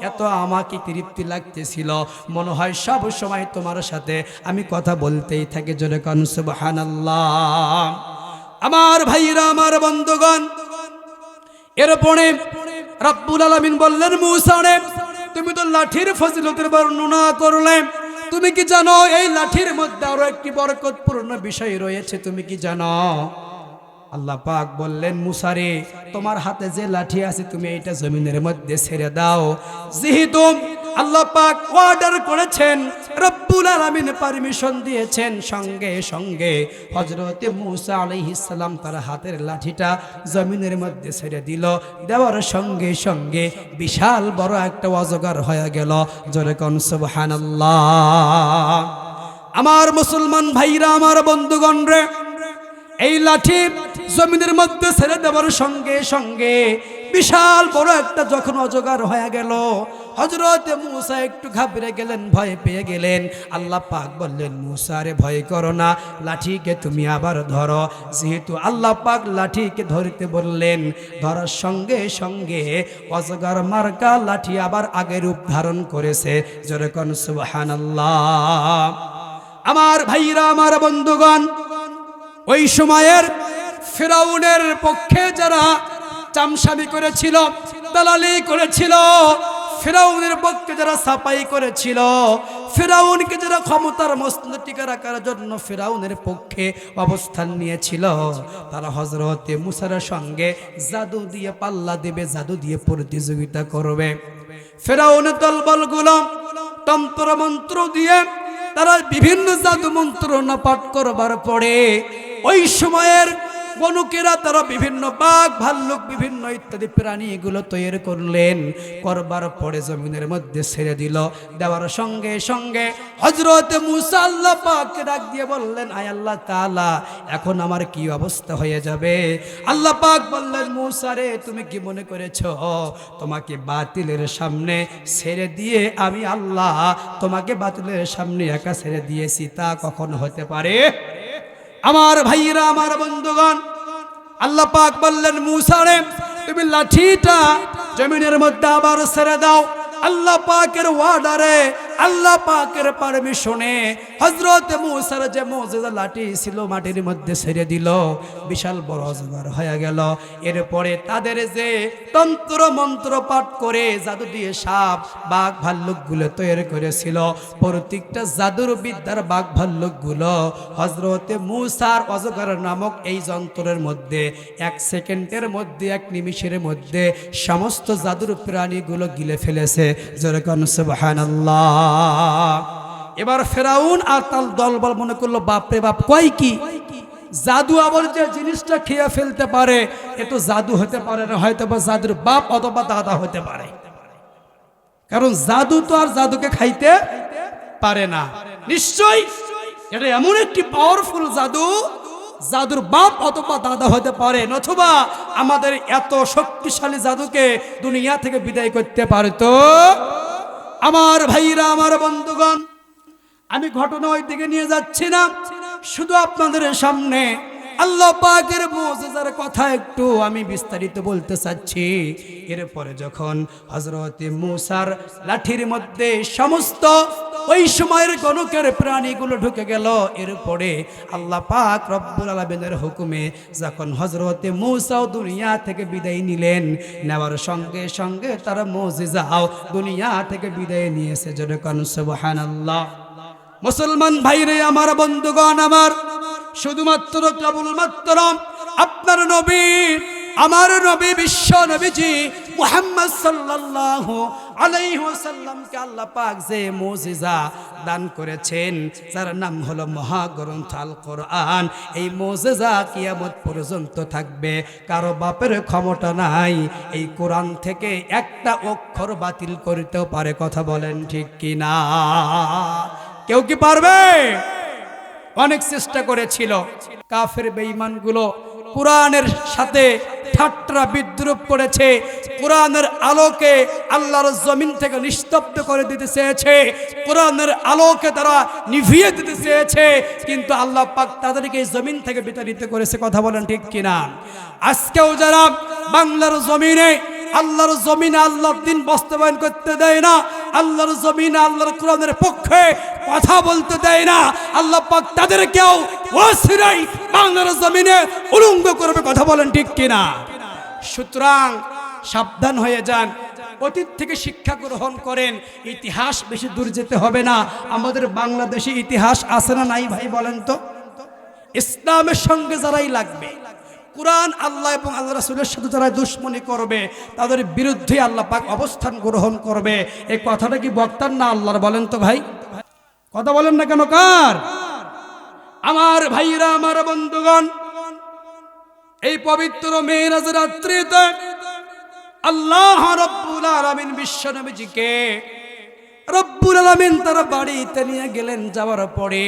A: এত আমাকে তৃপ্তি লাগতেছিল, মনে হয় সব সময় তোমার সাথে আমি কথা বলতেই থাকি। জোরে কান সুবহানাল্লাহ। আমার ভাইরা, আমার বন্ধুগণ, এরপরে রব্বুল আলামিন বললেন, মূসা রে, তুমি তো লাঠির ফজিলতের বর্ণনা করলে, তুমি কি জানো এই লাঠির মধ্যে আরো একটি বরকতপূর্ণ বিষয় রয়েছে? তুমি কি জানো? আল্লাহ পাক বললেন, মূসা রে, তোমার হাতে যে লাঠি আছে তুমি এইটা জমিনের মধ্যে ছেড়ে দাও। যেহেতু আল্লাহ পাক অর্ডার করেছেন, রব্বুল আলামিন পারমিশন দিয়েছেন, সঙ্গে সঙ্গে হযরতে মূসা আলাইহিস সালাম তার হাতের লাঠিটা জমিনের মধ্যে ছেড়ে দিল। দেওয়ার সঙ্গে সঙ্গে বিশাল বড় একটা অজগর হয়ে গেল। জোরে কোন সুবহানাল্লাহ। আমার মুসলমান ভাইরা, আমার বন্ধুগণ রে, এই লাঠি জমিনের মধ্যে ছেড়ে দেওয়ার সঙ্গে সঙ্গে বিশাল বড় একটা যখন অজগর হয়ে গেল, হযরত মূসা একটু ঘাবড়ে গেলেন, ভয় পেয়ে গেলেন। আল্লাহ পাক বললেন, মূসা রে, ভয় করো না, লাঠিকে তুমি আবার ধরো। যেহেতু আল্লাহ পাক লাঠিকে ধরতে বললেন, ধরার সঙ্গে সঙ্গে অজগর মার্কা লাঠি আবার আগের রূপ ধারণ করেছে। জোরে কোন সুবহানাল্লাহ। আমার ভাইরা, আমার বন্ধুগণ, ওই সময়ের ফিরাউনের পক্ষে যারা চামচামি করেছিল, দালালি করেছিল, ফিরাউনের পক্ষে যারা সাফাই করেছিল, ফিরাউনকে যারা ক্ষমতার মসনদে টিকে রাখার জন্য ফিরাউনের পক্ষে অবস্থান নিয়েছিল, তারা হযরতে মূসার সঙ্গে জাদু দিয়ে পাল্লা দেবে, জাদু দিয়ে প্রতিযোগিতা করবে। ফিরাউনের দলবলগুলো তন্ত্র মন্ত্র দিয়ে তারা বিভিন্ন জাদু মন্ত্র না পাঠ করবার পরে ওই সময়ের বণিকেরা তারা বিভিন্ন বাঘ, ভাল্লুক, বিভিন্ন ইত্যাদি প্রাণী এগুলো তৈরি করলেন। করবার পরে জমিনের মধ্যে ছেড়ে দিল। দেওয়ার সঙ্গে সঙ্গে হযরত মূসা আল্লাহ পাককে ডাক দিয়ে বললেন, আয় আল্লাহ তাআলা, এখন আমার কি অবস্থা হয়ে যাবে? আল্লাহ পাক বললেন, মূসা রে, তুমি কি মনে করেছো তোমাকে বাতিলের সামনে ছেড়ে দিয়ে আমি আল্লাহ তোমাকে বাতিলের সামনে একা ছেড়ে দিয়েছি? তা কখনো হতে পারে? আমার ভাইরা, আমার বন্ধুগণ, আল্লাহ পাক বললেন, মূসা রে, তুমি লাঠিটা জমিনের মধ্যে আবার ছেড়ে দাও। আল্লাহ পাকের ওয়ার্ডারে, আল্লাহ পাকের পারমিশনে হযরত মূসার যে মুজিজা লাঠি ছিল মাটির মধ্যে ছেড়ে দিল, বিশাল বড় অজগর হয়ে গেল। এরপরে তাদের যে তন্ত্র মন্ত্র পাঠ করে জাদু দিয়ে সাপ, বাঘ, ভাল্লুকগুলো তৈরি করেছিল, প্রত্যেকটা জাদুর বিদ্যার বাঘ, ভাল্লুকগুলো হযরত মূসার অজগর নামক এই যন্ত্রের মধ্যে 1 সেকেন্ডের মধ্যে, 1 নিমিষের মধ্যে সমস্ত জাদুর প্রাণীগুলো গিলে ফেলেছে। জোরে কোন সুবহানাল্লাহ। এবার ফেরাউন আর তার দলবল মনে করলো, বাপরে বাপ, কয় কি জাদু আবার যে জিনিসটা খেয়ে ফেলতে পারে, এ তো জাদু হতে পারে না, হয়তো বা জাদুর বাপ অথবা দাদা হতে পারে, কারণ জাদু তো আর জাদুকে খাইতে পারে না। নিশ্চয়ই এটা এমন একটি পাওয়ারফুল জাদু, জাদুর বাপ অথবা দাদা হতে পারে, অথবা আমাদের এত শক্তিশালী জাদুকে দুনিয়া থেকে বিদায় করতে পারতো। আমার ভাইরা, আমার বন্ধুগণ, আমি ঘটনা ওই দিকে নিয়ে যাচ্ছি না, শুধু আপনাদের সামনে আল্লাহ পাকের মুজিজার কথা একটু আমি বিস্তারিত বলতে চাচ্ছি। এরপরে যখন হযরতে মূসার লাঠির মধ্যে সমস্ত ওই সময়ের গণকের প্রাণীগুলো ঢুকে গেল, এরপরে আল্লাহ পাক রব্বুল আলামিনের হুকুমে যখন হযরতে মূসাও দুনিয়া থেকে বিদায় নিলেন, নেওয়ার সঙ্গে সঙ্গে তার মুজিজাও দুনিয়া থেকে বিদায় নিয়েছে। যেরকম সুবহানাল্লাহ। মুসলমান ভাইরে আমার, বন্ধুগণ আমার, শুধুমাত্র কেবলমাত্র আপনার নবী, আমার নবী, বিশ্ব নবীজি মুহাম্মদ সাল্লাল্লাহু আলাইহি ওয়াসাল্লামকে আল্লাহ পাক যে মুজিজা দান করেছেন, যার নাম হলো মহাগ্রন্থ আল কোরআন, এই মুজিজা কিয়ামত পর্যন্ত থাকবে। কারো বাপের ক্ষমতা নাই এই কোরআন থেকে একটা অক্ষর বাতিল করতেও পারে। কথা বলেন ঠিক কিনা? কেউ কি পারবে? অনেক চেষ্টা করেছিল কাফের বেঈমানগুলো, কোরআনের সাথে ঠাট্টা বিদ্রুপ করেছে, কোরআনের আলোকে আল্লাহর জমিন থেকে নিস্তব্ধ করে দিতে চেয়েছে, কোরআনের আলোকে তারা নিভিয়ে দিতে চেয়েছে, কিন্তু আল্লাহ পাক তাদেরকে জমিন থেকে বিতাড়িত করেছে। কথা বলেন ঠিক কিনা? আজকেও যারা বাংলার জমিনে আল্লাহর জমিনে আল্লাহর দ্বীন বাস্তবায়ন করতে দেয় না, আল্লাহর জমিনে আল্লাহর কোরআনের পক্ষে কথা বলতে দেয় না, আল্লাহ পাক তাদেরকেও ওয়াসিরাই বাংলার জমিনে উলঙ্গ করবে। কথা বলেন ঠিক কিনা? সুতরাং সাবধান হয়ে যান, অতীত থেকে শিক্ষা গ্রহণ করেন। ইতিহাস বেশি দূর যেতে হবে না। আমাদের বাংলাদেশে ইতিহাস আছে না নাই ভাই বলেন তো? ইসলামের সঙ্গে যারাই লাগবে, কোরআন আল্লাহ এবং আল্লাহ রাসূলের সাথে যারা দুশ্মনী করবে, তাদের বিরুদ্ধে আল্লাহ পাক অবস্থান গ্রহণ করবে। এই কথাটা কি বক্তার না আল্লাহর? বলেন তো ভাই, কথা বলেন না কেন? কার? আমার ভাইরা, আমার বন্ধুগণ, এই পবিত্র মেরাজ রাত্রিতে আল্লাহ রব্বুল আলামিন বিশ্ব নবীজিকে রব্বুল আলামিন তার বাড়িতে নিয়ে গেলেন। যাওয়ার পরে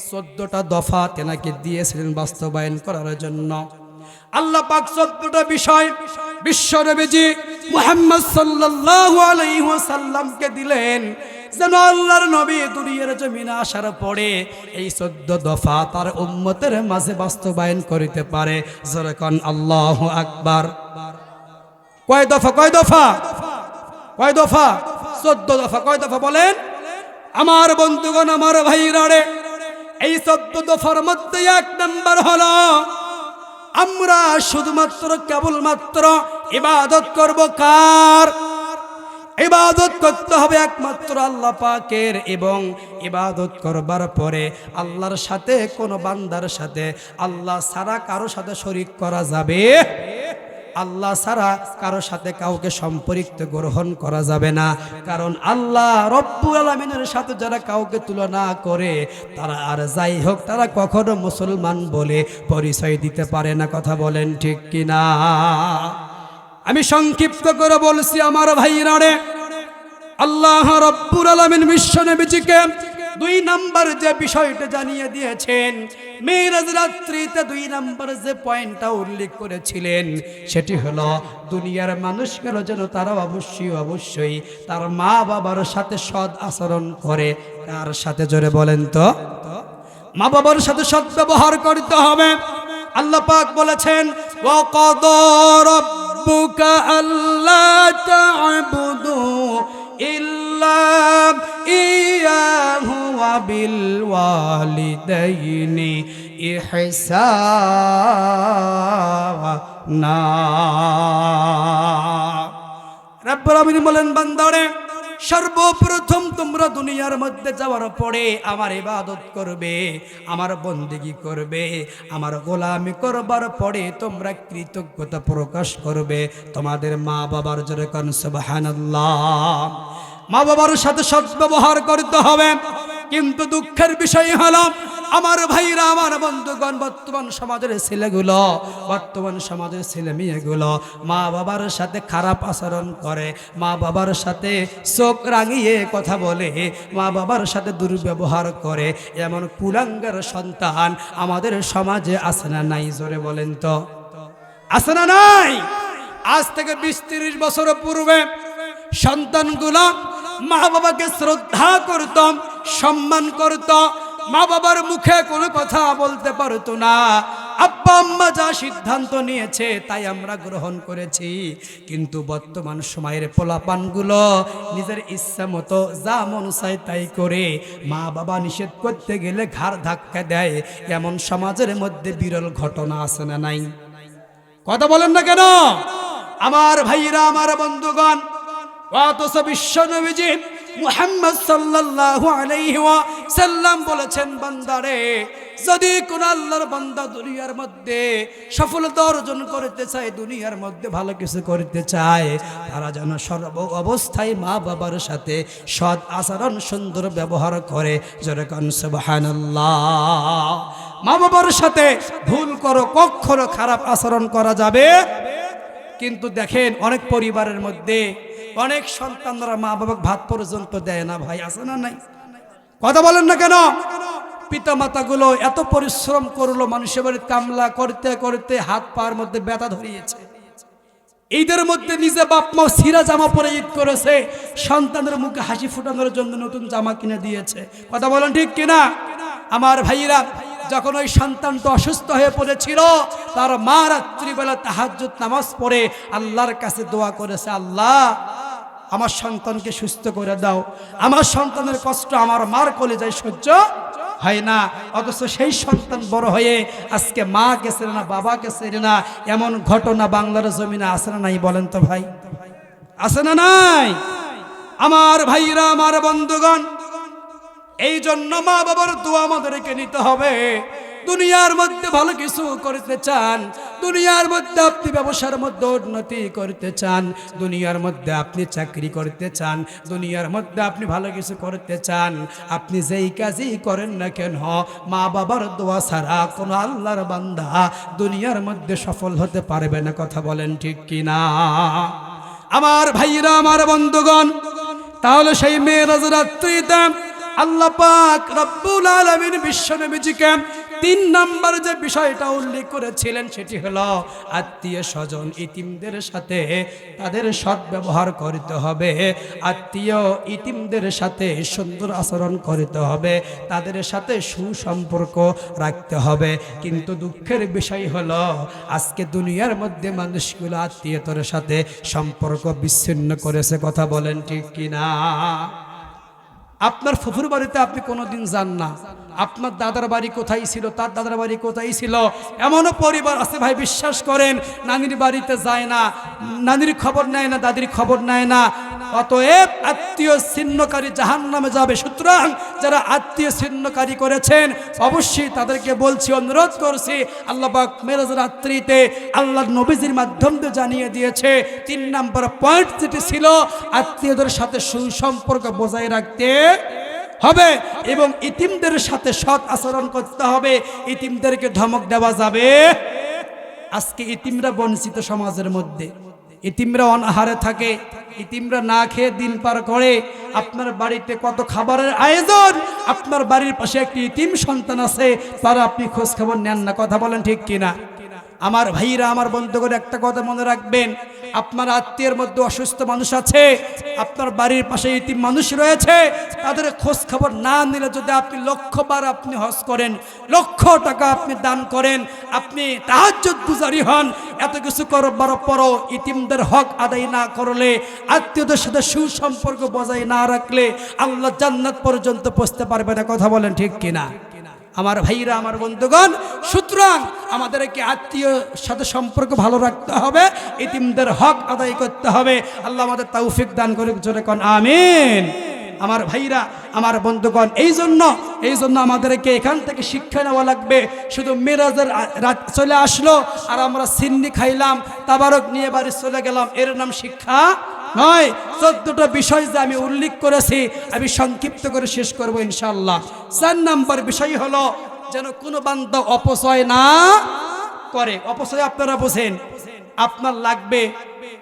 A: 14টা দফা তেনাকে দিয়েছিলেন বাস্তবায়ন করার জন্য। আল্লাহ পাক 14টা বিষয় বিশ্ব নবীজি মুহাম্মদ সাল্লাল্লাহু আলাইহি ওয়াসাল্লামকে দিলেন, যেন আল্লাহর নবী দুনিয়ার জমিনে আসার পরে এই 14 দফা তার উম্মতের মাঝে বাস্তবায়ন করিতে পারে। যেরকম আল্লাহু আকবার। কয় দফা? কয় দফা? কয় দফা? 14 দফা। কয় দফা বলেন? আমার বন্ধুগণ, আমার ভাইরা রে, এই 14 দফার মধ্যে 1 নাম্বার হলো আমরা শুধুমাত্র কেবলমাত্র ইবাদত করব। কার? ইবাদত করতে হবে একমাত্র আল্লাহ পাকের, এবং ইবাদত করবার পরে আল্লাহর সাথে কোনো বান্দার সাথে আল্লাহ ছাড়া কারো সাথে শরীক করা যাবে, আল্লাহ ছাড়া কারো সাথে কাউকে সম্পৃক্ত গ্রহণ করা যাবে না। কারণ আল্লাহ রব্বুল আলামিনের সাথে যারা কাউকে তুলনা করে, তারা আর যাই হোক, তারা কখনো মুসলমান বলে পরিচয় দিতে পারে না। কথা বলেন ঠিক কিনা? আমি সংক্ষিপ্ত করে বলছি আমার ভাইরা রে, আল্লাহ রব্বুল আলামিন বিশ্ব নবীজিকে 2 নাম্বার যে বিষয়টা জানিয়ে দিয়েছেন, মেরাজ রাত্রিতে 2 নাম্বার যে পয়েন্টটা উল্লেখ করেছিলেন, সেটি হলো দুনিয়ার মানুষগুলো যেন তারা অবশ্যই তার মা বাবার সাথে সৎ আচরণ করে। কার সাথে? জোরে বলেন তো। মা বাবার সাথে সৎ ব্যবহার করতে হবে। আল্লাহ পাক বলেছেন, ওয়া ক্বাদা রাব্বুকা আল্লা তা'বুদু ইল্লা ইয়াহু ওয়া বিল ওয়ালিদাইনি ইহসানা। রব্বুল আলামিন বলেন, বান্দারে, সর্বপ্রথম তোমরা দুনিয়ার মধ্যে যাওয়ার পরে আমার ইবাদত করবে, আমার বন্দেগী করবে, আমার গোলামি করবার পরে তোমরা কৃতজ্ঞতা প্রকাশ করবে তোমাদের মা বাবার। জোরে কোন সুবহানাল্লাহ। মা বাবার সাথে সদ্ব্যবহার করতে হবে। কিন্তু দুঃখের বিষয় হলো আমার ভাইরা, আমার বন্ধুগণ, বর্তমান সমাজের ছেলেগুলো, বর্তমান সমাজের ছেলে মেয়েগুলো মা বাবার সাথে খারাপ আচরণ করে, মা বাবার সাথে চোখ রাঙিয়ে কথা বলে, মা বাবার সাথে দুর্ব্যবহার করে। এমন কুলাঙ্গার সন্তান আমাদের সমাজে আছে না নাই? জোরে বলেন তো, আছে না নাই? আজ থেকে 20-30 বছর পূর্বে সন্তানগুলো মা বাবাকে শ্রদ্ধা করত, সম্মান করত, মা বাবার মুখে কোনো কথা বলতে পারতো না। আব্বা আম্মা যা সিদ্ধান্ত নিয়েছে তাই আমরা গ্রহণ করেছি। কিন্তু বর্তমান সময়ের পোলাপানগুলো নিজের ইচ্ছা মতো যা মন চায় তাই করে, মা বাবা নিষেধ করতে গেলে ঘাড় ধাক্কা দেয়, এমন সমাজের মধ্যে বিরল ঘটনা আছে না নাই? কথা বলেন না কেন আমার ভাইরা, আমার বন্ধুগণ? অথচ বিশ্ব নবীজি মুহাম্মদ সাল্লাল্লাহু আলাইহি ওয়াসাল্লাম বলেছেন, বান্দারে, যদি কোন আল্লাহর বান্দা দুনিয়ার মধ্যে সফলতা অর্জন করতে চায়, দুনিয়ার মধ্যে ভালো কিছু করতে চায়, তারা যেন সর্ব অবস্থায় মা বাবার সাথে সৎ আচরণ, সুন্দর ব্যবহার করে। জোরে কোন সুবহানাল্লাহ। মা বাবার সাথে ভুল করো, কখনো খারাপ আচরণ করা যাবে। কিন্তু দেখেন অনেক পরিবারের মধ্যে অনেক সন্তানরা মা বাবাকে ভাত পর্যন্ত দেয় না। ভাই, আছে না নাই? কথা বলেন না কেন? পিতা মাতাগুলো এত পরিশ্রম করলো, মানুষের বাড়িতে কামলা করতে করতে হাত পার মধ্যে ব্যথা ধরিয়েছে। ঈদের মধ্যে নিজে বাপ মা ছিঁড়া জামা পরে ঈদ করেছে, সন্তানের মুখে হাসি ফোটানোর জন্য নতুন জামা কিনে দিয়েছে। কথা বলেন ঠিক কিনা আমার ভাইরা? যখন ওই সন্তানটা অসুস্থ হয়ে পড়েছিল, তার মা রাত্রিবেলা তাহাজ্জুদ নামাজ পড়ে আল্লাহর কাছে দোয়া করেছে, আল্লাহ আমার সন্তানকে সুস্থ করে দাও, আমার সন্তানের কষ্ট আমার মার কলিজায় সহ্য হয় না। অথচ সেই সন্তান বড় হয়ে আজকে মাকে চেনে না, বাবাকে চেনে না, এমন ঘটনা বাংলার জমিনে আছে না নাই? বলেন তো ভাই, আছে না নাই? আমার ভাইরা, আমার বন্ধুগণ, এই জন্য মা বাবার দোয়া আমাদেরকে নিতে হবে। দুনিয়ার মধ্যে ভালো কিছু করতে চান, দুনিয়ার মধ্যে আপনি ব্যবসার মধ্যে উন্নতি করতে চান, দুনিয়ার মধ্যে আপনি চাকরি করতে চান, দুনিয়ার মধ্যে আপনি ভালো কিছু করতে চান, আপনি যেই কাজই করেন না কেন, মা বাবার দোয়া ছাড়া কোনো আল্লাহর বান্দা দুনিয়ার মধ্যে সফল হতে পারবে না। কথা বলেন ঠিক কিনা আমার ভাইরা, আমার বন্ধুগণ? তাহলে সেই মেরাজ রাত্রিতে আল্লাহ পাক রব্বুল আলামিন বিশ্ব নবীজিকে 3 নম্বর যে বিষয়টা উল্লেখ করেছিলেন সেটি হলো আত্মীয় স্বজন, ইতিমদের সাথে তাদের সৎ ব্যবহার করতে হবে, আত্মীয় ইতিমদের সাথে সুন্দর আচরণ করতে হবে, তাদের সাথে সুসম্পর্ক রাখতে হবে। কিন্তু দুঃখের বিষয় হলো আজকে দুনিয়ার মধ্যে মানুষগুলো আত্মীয়তার সাথে সম্পর্ক বিচ্ছিন্ন করেছে। কথা বলেন ঠিক কিনা? আপনার ফুফুর বাড়িতে আপনি কোনোদিন যান না, আপনার দাদার বাড়ি কোথায় ছিল, তার দাদার বাড়ি কোথায় ছিল। এমনও পরিবার আছে ভাই, বিশ্বাস করেন, নানির বাড়িতে যায় না, নানির খবর নেয় না, দাদির খবর নেয় না। অতএব আত্মীয় ছিন্নকারী জাহান্নামে যাবে। সুতরাং যারা আত্মীয় ছিন্নকারী করেছেন, অবশ্যই তাদেরকে বলছি, অনুরোধ করছি, আল্লাহ পাক মেরাজ রাত্রিতে আল্লাহর নবীজির মাধ্যম দিয়ে জানিয়ে দিয়েছে 3 নম্বর পয়েন্ট যেটি ছিল, আত্মীয়দের সাথে সুসম্পর্ক বজায় রাখতে হবে এবং ইতিমদের সাথে সৎ আচরণ করতে হবে। ইতিমদেরকে ধমক দেওয়া যাবে। আজকে ইতিমরা বঞ্চিত সমাজের মধ্যে, ইতিমরা অনাহারে থাকে, ইতিমরা না খেয়ে দিন পার করে। আপনার বাড়িতে কত খাবারের আয়োজন, আপনার বাড়ির পাশে একটি ইতিম সন্তান আছে, তার আপনি খোঁজ খবর নেন না। কথা বলেন ঠিক কিনা আমার ভাইরা, আমার বন্ধুগণ? একটা কথা মনে রাখবেন, আপনার আত্মীয়ের মধ্যে অসুস্থ মানুষ আছে, আপনার বাড়ির পাশে ইতিম মানুষ রয়েছে, তাদের খোঁজ খবর না নিলে যদি আপনি লক্ষবার আপনি হজ করেন, লক্ষ টাকা আপনি দান করেন, আপনি তাহাজ্জুদ গুজারি হন, এত কিছু করবার পরও ইতিমদের হক আদায় না করলে, আত্মীয়দের সাথে সুসম্পর্ক বজায় না রাখলে আল্লাহ জান্নাত পর্যন্ত পৌঁছতে পারবে না। কথা বলেন ঠিক কিনা আমার ভাইরা, আমার বন্ধুগণ? সুতরাং আমাদেরকে আত্মীয় সাথে সম্পর্ক ভালো রাখতে হবে, ইতিমদের হক আদায় করতে হবে। আল্লাহ আমাদের তৌফিক দান করুক। জোরে কোন আমিন। আমার ভাইরা, আমার বন্ধুগণ, এই জন্য আমাদেরকে এখান থেকে শিক্ষা নেওয়া লাগবে। শুধু মেরাজের রাত চলে আসলো আর আমরা সিন্নি খাইলাম, তাবারক নিয়ে বাড়ি চলে গেলাম, এর নাম শিক্ষা নয়। 14টা বিষয় যে আমি উল্লেখ করেছি, আমি সংক্ষিপ্ত করে শেষ করব ইনশাআল্লাহ। 4 নম্বর বিষয় হলো যেন কোনো বান্দা অপচয় না করে। অপচয় আপনারা বোঝেন, আপনার লাগবে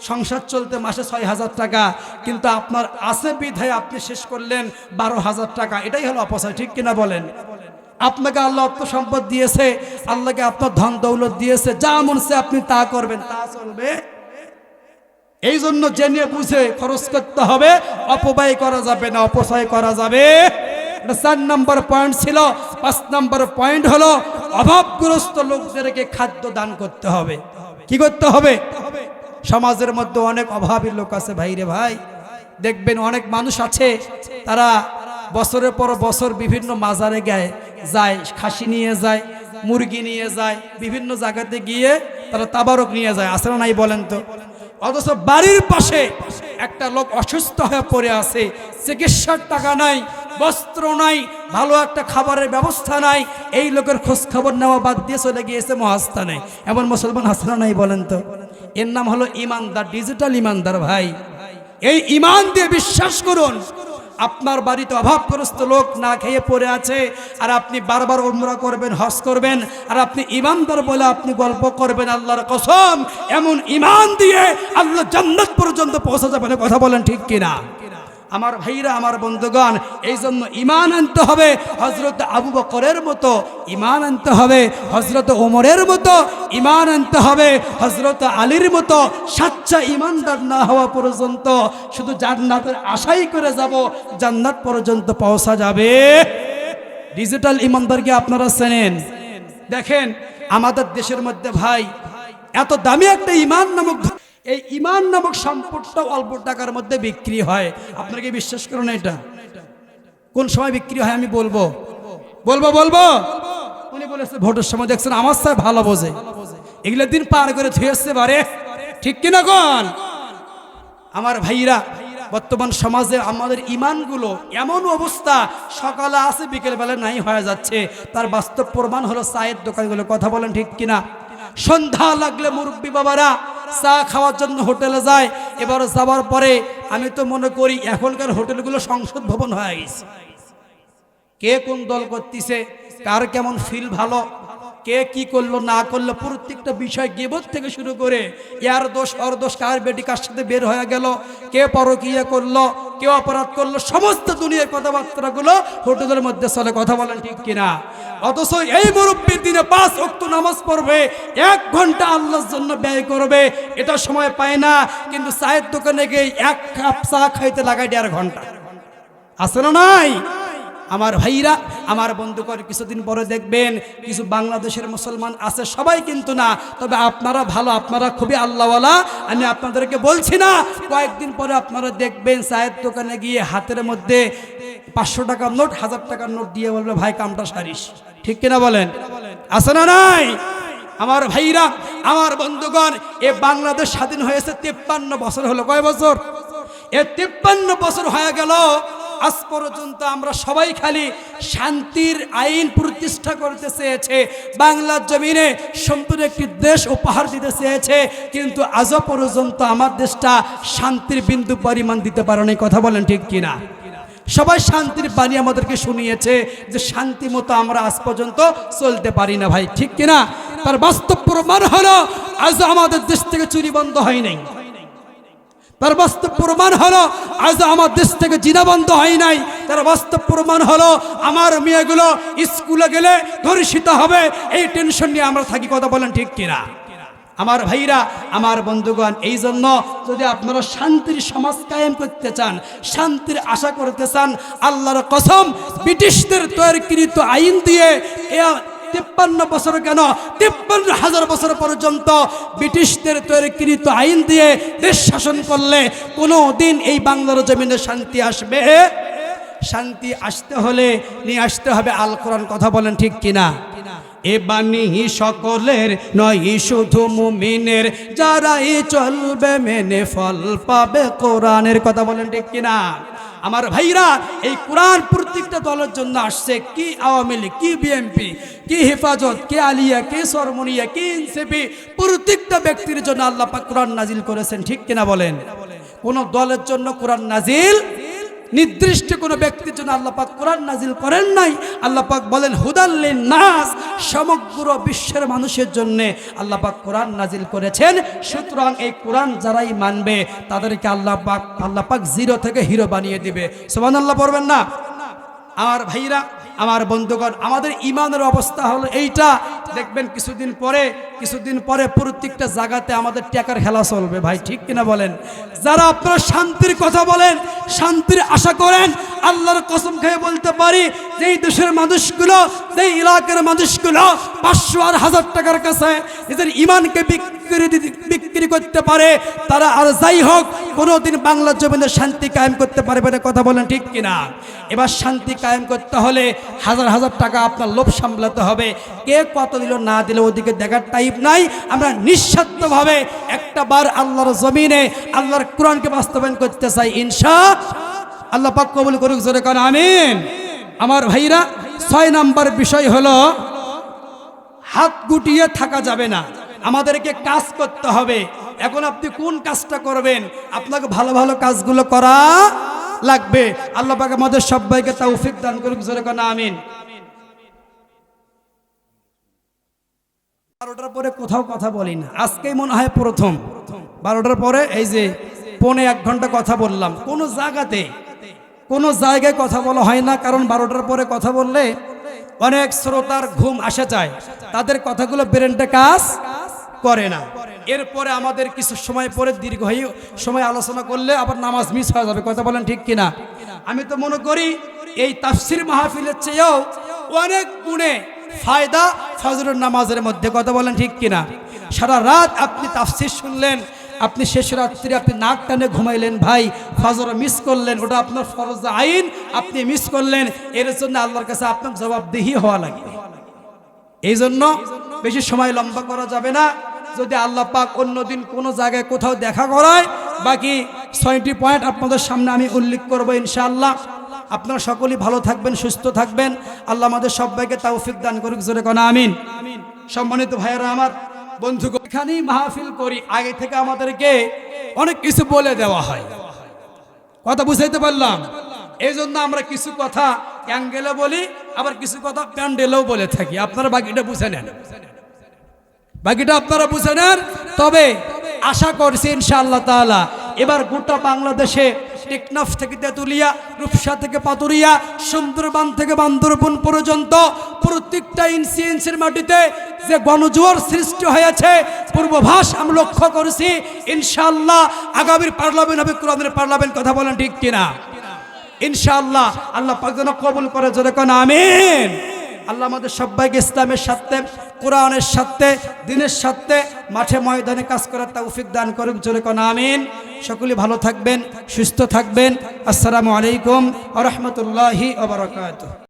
A: সংসার চলতে মাসে 6,000 টাকা, কিন্তু আপনার আছে বিধায় আপনি শেষ করলেন 12,000 টাকা। এটাই হলো অপচয়, ঠিক কিনা বলেন? আপনাকে আল্লাহ অর্থ সম্পদ দিয়েছে, আল্লাহকে আপনার ধন দৌলত দিয়েছে, যা মন চায় আপনি তা করবেন, তা চলবে? এই জন্য জেনে বুঝে খরচ করতে হবে, অপব্যয় করা যাবে না, অপচয় করা যাবে এটা 4 নম্বর পয়েন্ট ছিল। 5 নম্বর পয়েন্ট হলো অভাবগ্রস্ত লোকদেরকে খাদ্য দান করতে হবে। কি করতে হবে? সমাজের মধ্যে অনেক অভাবী লোক আছে ভাইরে ভাই, দেখবেন অনেক মানুষ আছে তারা বছরের পর বছর বিভিন্ন মাজারে যায়, খাসি নিয়ে যায়, মুরগি নিয়ে যায়, বিভিন্ন জায়গাতে গিয়ে তারা তাবারক নিয়ে যায়, আছে না নাই বলেন তো? অথচ বাড়ির পাশে একটা লোক অসুস্থ হয়ে পড়ে আছে, চিকিৎসার টাকা নাই, বস্ত্র নাই, ভালো একটা খাবারের ব্যবস্থা নাই, এই লোকের খোঁজ খবর নেওয়া বাদ দিয়ে চলে গিয়েছে মহাস্থানে। এমন মুসলমান আছে না নাই বলেন তো? এর নাম হলো ইমানদার, ডিজিটাল ইমানদার ভাই। এই ইমান দিয়ে বিশ্বাস করুন, আপনার বাড়িতে অভাবগ্রস্ত লোক না খেয়ে পড়ে আছে, আর আপনি বারবার উমরা করবেন, হজ করবেন, আর আপনি ইমানদার বলে আপনি গল্প করবেন, আল্লাহর কসম এমন ইমান দিয়ে আল্লাহ জান্নাত পর্যন্ত পৌঁছা যাবে না। কথা বলেন ঠিক কিনা? আমার ভাইরা, আমার বন্ধুগণ, এই জন্য ইমান আনতে হবে হযরত আবু বকরের মতো, ইমান আনতে হবে হযরত ওমরের মতো, ইমান আনতে হবে হযরত আলীর মতো। সাচ্চা ইমানদার না হওয়া পর্যন্ত শুধু জান্নাতের আশাই করে যাব, জান্নাত পর্যন্ত পৌঁছা যাবে। ডিজিটাল ইমানদারকে আপনারা চেনেন? দেখেন আমাদের দেশের মধ্যে ভাই এত দামি একটা ইমান নামক, এই ইমান নামক সম্পদটা অল্প টাকার মধ্যে বিক্রি হয়। আপনারা কি বিশ্বাস করেন এটা? কোন সময় বিক্রি হয় আমি বলবো? উনি বলেছে ভোটের সময়। দেখছেন আমার স্যার ভালো বোঝে, এগুলো দিন পার করে ধুয়েছে বারে, ঠিক কিনা কোন? আমার ভাইরা, বর্তমান সমাজে আমাদের ইমানগুলো এমন অবস্থা, সকালে আছে বিকেল বেলা নাই হয়ে যাচ্ছে। তার বাস্তব প্রমাণ হলো চায়ের দোকানগুলো। কথা বলেন ঠিক কিনা? সন্ধ্যা লাগলে মুরব্বী বাবারা চা খাওয়ার জন্য হোটেলে যায়। এবার যাওয়ার পরে আমি তো মনে করি এখনকার হোটেলগুলো সংসদ ভবন হয়ে গেছে। কে কোন দল করতেছে, কার কেমন ফিল ভালো, কে কি করলো না করলো, প্রত্যেকটা বিষয় গিবত থেকে শুরু করে ইয়ার দোষ ওর দোষ, কার বেটি কার সাথে বের হয়ে গেল, কে পরকীয়া করলো, কে অপরাধ করলো, সমস্ত দুনিয়ার কথাবার্তাগুলো হোটেলের মধ্যে চলে। কথা বলেন ঠিক কিনা? অথচ এই মুরব্বীর দিনে 5 ওয়াক্ত নামাজ পড়বে, 1 ঘন্টা আল্লাহর জন্য ব্যয় করবে, এটা সময় পায় না। কিন্তু চায়ের দোকানে গিয়ে 1 কাপ চা খাইতে লাগায় 1.5 ঘন্টা। আছে না নাই? আমার ভাইরা, আমার বন্ধুগণ, কিছুদিন পরে দেখবেন কিছু বাংলাদেশের মুসলমান আছে, সবাই কিন্তু না, তবে আপনারা ভালো, আপনারা খুবই আল্লাহওয়ালা, আমি আপনাদেরকে বলছি না। কয়েকদিন পরে আপনারা দেখবেন চায়ের দোকানে গিয়ে হাতের মধ্যে 500 টাকার নোট, 1000 টাকার নোট দিয়ে বলবে ভাই কামটা সারিস। ঠিক কিনা বলেন? আছে না নাই? আমার ভাইরা, আমার বন্ধুগণ, এ বাংলাদেশ স্বাধীন হয়েছে 53 বছর হলো। কয় বছর? এ 53 বছর হয়ে গেল। আজ পর্যন্ত আমরা সবাই খালি শান্তির আইন প্রতিষ্ঠা করতে চেয়েছে, বাংলার জমিনে সম্পূর্ণ একটি দেশ উপহার দিতে চেয়েছে, কিন্তু আজও পর্যন্ত আমার দেশটা শান্তির বিন্দু পরিমাণ দিতে পারে না। কথা বলেন ঠিক কিনা? সবাই শান্তির বাণী আমাদেরকে শুনিয়েছে, যে শান্তি মতো আমরা আজ পর্যন্ত চলতে পারি না ভাই, ঠিক কিনা? তার বাস্তব প্রমাণ হলো আজ আমাদের দেশ থেকে চুরি বন্ধ হয় নাই। তার বাস্তব প্রমাণ হলো আজ আমার দেশ থেকে জিনা বন্ধ হয় নাই। তার বাস্তব প্রমাণ হলো আমার মেয়েগুলো স্কুলে গেলে ধর্ষিত হবে, এই টেনশন নিয়ে আমরা থাকি। কথা বলেন ঠিক কিনা? আমার ভাইরা, আমার বন্ধুগণ, এই জন্য যদি আপনারা শান্তির সমাজ কায়েম করতে চান, শান্তির আশা করতে চান, আল্লাহর কসম ব্রিটিশদের তৈরিকৃত আইন দিয়ে 53 বছর কেন 53,000 বছর পর্যন্ত ব্রিটিশদের তৈরিকৃত আইন দিয়ে দেশ শাসন করলে কোনো দিন এই বাংলার জমিনে শান্তি আসবে? শান্তি আসতে হলে নিয়ে আসতে হবে আল কোরআন। কথা বলেন ঠিক কিনা? এ বাণী সকলের নয় শুধু মুমিনের, যারাই চলবে মেনে ফল পাবে কোরআনের। কথা বলেন ঠিক কিনা? আমার ভাইরা, এই কোরআন প্রত্যেকটা দলের জন্য আসছে। কি আওয়ামী লীগ, কি বিএনপি, কি হেফাজত, কি আলিয়া, কি সরমনিয়া, কি এনসিপি, প্রত্যেকটা ব্যক্তির জন্য আল্লাহ পাক কোরআন নাজিল করেছেন। ঠিক কিনা বলেন? কোন দলের জন্য কোরআন নাজিল, নির্দিষ্ট কোন ব্যক্তির জন্য আল্লাহ পাক কোরআন নাজিল করেন নাই। আল্লাহ পাক বলেন হুদাল লিন্নাস, সমগ্র বিশ্বের মানুষের জন্য আল্লাহ পাক কোরআন নাজিল করেছেন। সুতরাং এই কোরআন যারাই মানবে তাদেরকে আল্লাহ পাক জিরো থেকে হিরো বানিয়ে দিবে। সুবহানাল্লাহ পড়বেন না? আমার ভাইরা, আমার বন্ধুগণ, আমাদের ইমানের অবস্থা হলো এইটা দেখবেন কিছুদিন পরে প্রত্যেকটা জায়গাতে আমাদের টাকার খেলা চলবে ভাই, ঠিক কিনা বলেন? যারা আপনারা শান্তির কথা বলেন, শান্তির আশা করেন, আল্লাহর কসম খেয়ে বলতে পারি যে এই দেশের মানুষগুলো, যে এলাকার মানুষগুলো 500 আর 1000 টাকার কাছে নিজের ইমানকে বিক্রি করতে পারে, তারা আর যাই হোক কোনোদিন বাংলার জমিনে শান্তি কায়েম করতে পারবে না। কথা বলেন ঠিক কিনা? এবার শান্তি কায়েম করতে হলে হাজার হাজার টাকা আপনার লোভ সামলাতে হবে। কে কত দিল না দিল ওদিকে দেখার টাইপ নাই। আমরা নিঃস্বার্থভাবে একটা বার আল্লাহর জমিনে আল্লাহর কোরআনকে বাস্তবায়ন করতে চাই। ইনশাআল্লাহ পাক কবুল করুক, জোরে কান আমিন। আমার ভাইরা, 6 নাম্বার বিষয় হলো হাত গুটিয়ে থাকা যাবে না, আমাদেরকে কাজ করতে হবে। এখন আপনি কোন কাজটা করবেন? আপনাকে ভালো ভালো কাজগুলো করা লাগবে। আল্লাহ পাক আমাদের সবাইকে তৌফিক দান করুক, জোরে কান আমিন। 12টার পরে কোথাও কথা বলি না, আজকেই মনে হয় প্রথম। 12টার পরে এই যে 1.5 ঘন্টা কথা বললাম, কোনো জায়গায় কথা বলা হয় না, কারণ 12টার পরে কথা বললে অনেক শ্রোতার ঘুম আসে যায়, তাদের কথাগুলো ব্রেনটা কাজ করে না। এরপরে আমাদের কিছু সময় পরে দীর্ঘ সময় আলোচনা করলে আবার নামাজ মিস হয়ে যাবে। কথা বলেন ঠিক কিনা? আমি তো মনে করি এই তাফসির মাহফিলের চেয়েও অনেক গুণে ফায়দা ফজরের নামাজের মধ্যে। কথা বলেন ঠিক কিনা? সারা রাত আপনি তাফসির শুনলেন, আপনি শেষ রাত্রি আপনি নাক টানে ঘুমাইলেন, ভাই ফজর মিস করলেন, ওটা আপনার ফরজ আইন, আপনি মিস করলেন। এর জন্য আল্লাহর কাছে আপনার জবাবদিহি হওয়া লাগবে। এই জন্য বেশি সময় লম্বা করা যাবে না। যদি আল্লাহ পাক অন্যদিন কোনো জায়গায় কোথাও দেখা করায়, বাকি 6টি পয়েন্ট আপনাদের সামনে আমি উল্লেখ করবো ইনশাআল্লাহ। আপনারা সকলেই ভালো থাকবেন, সুস্থ থাকবেন। আল্লাহ আমাদের সবাইকে তৌফিক দান করুক, জোরে কোন আমিন। সম্মানিত ভাইয়েরা আমার, বন্ধুগণ, এখানেই মাহফিল করি, আগে থেকে আমাদেরকে অনেক কিছু বলে দেওয়া হয়। কথা বুঝাইতে পারলাম? এই জন্য আমরা কিছু কথা অ্যাঙ্গেলে বলি, আবার কিছু কথা প্যান্ডেলেও বলে থাকি। আপনারা বাকিটা বুঝে নেন, তবে আশা করছি ইনশাআল্লাহ তাআলা এবার গোটা বাংলাদেশে টেকনাফ থেকে তেতুলিয়া, রূপসা থেকে পাতুরিয়া, সুন্দরবন থেকে বান্দরবন পর্যন্ত প্রত্যেকটা ইঞ্চির মাটিতে যে গণজোয়ার সৃষ্টি হয়েছে, পূর্বাভাস আমরা লক্ষ্য করেছি। ইনশাআল্লাহ আগামীর পার্লামেন্ট হবে কোরআনের পার্লামেন্ট। কথা বলেন ঠিক কিনা? ইনশাআল্লাহ আল্লাহ পাক যেন কবুল করে, জোরে কোন আমিন। আল্লাহ আমাদের সবাইকে ইসলামের সাথে, কোরআনের সাথে, দ্বীনের সাথে মাঠে ময়দানে কাজ করার তৌফিক দান করুক, জোরে কোন আমিন। সকলে ভালো থাকবেন, সুস্থ থাকবেন। আসসালামু আলাইকুম ওয়া রাহমাতুল্লাহি ওয়া বারাকাতুহু।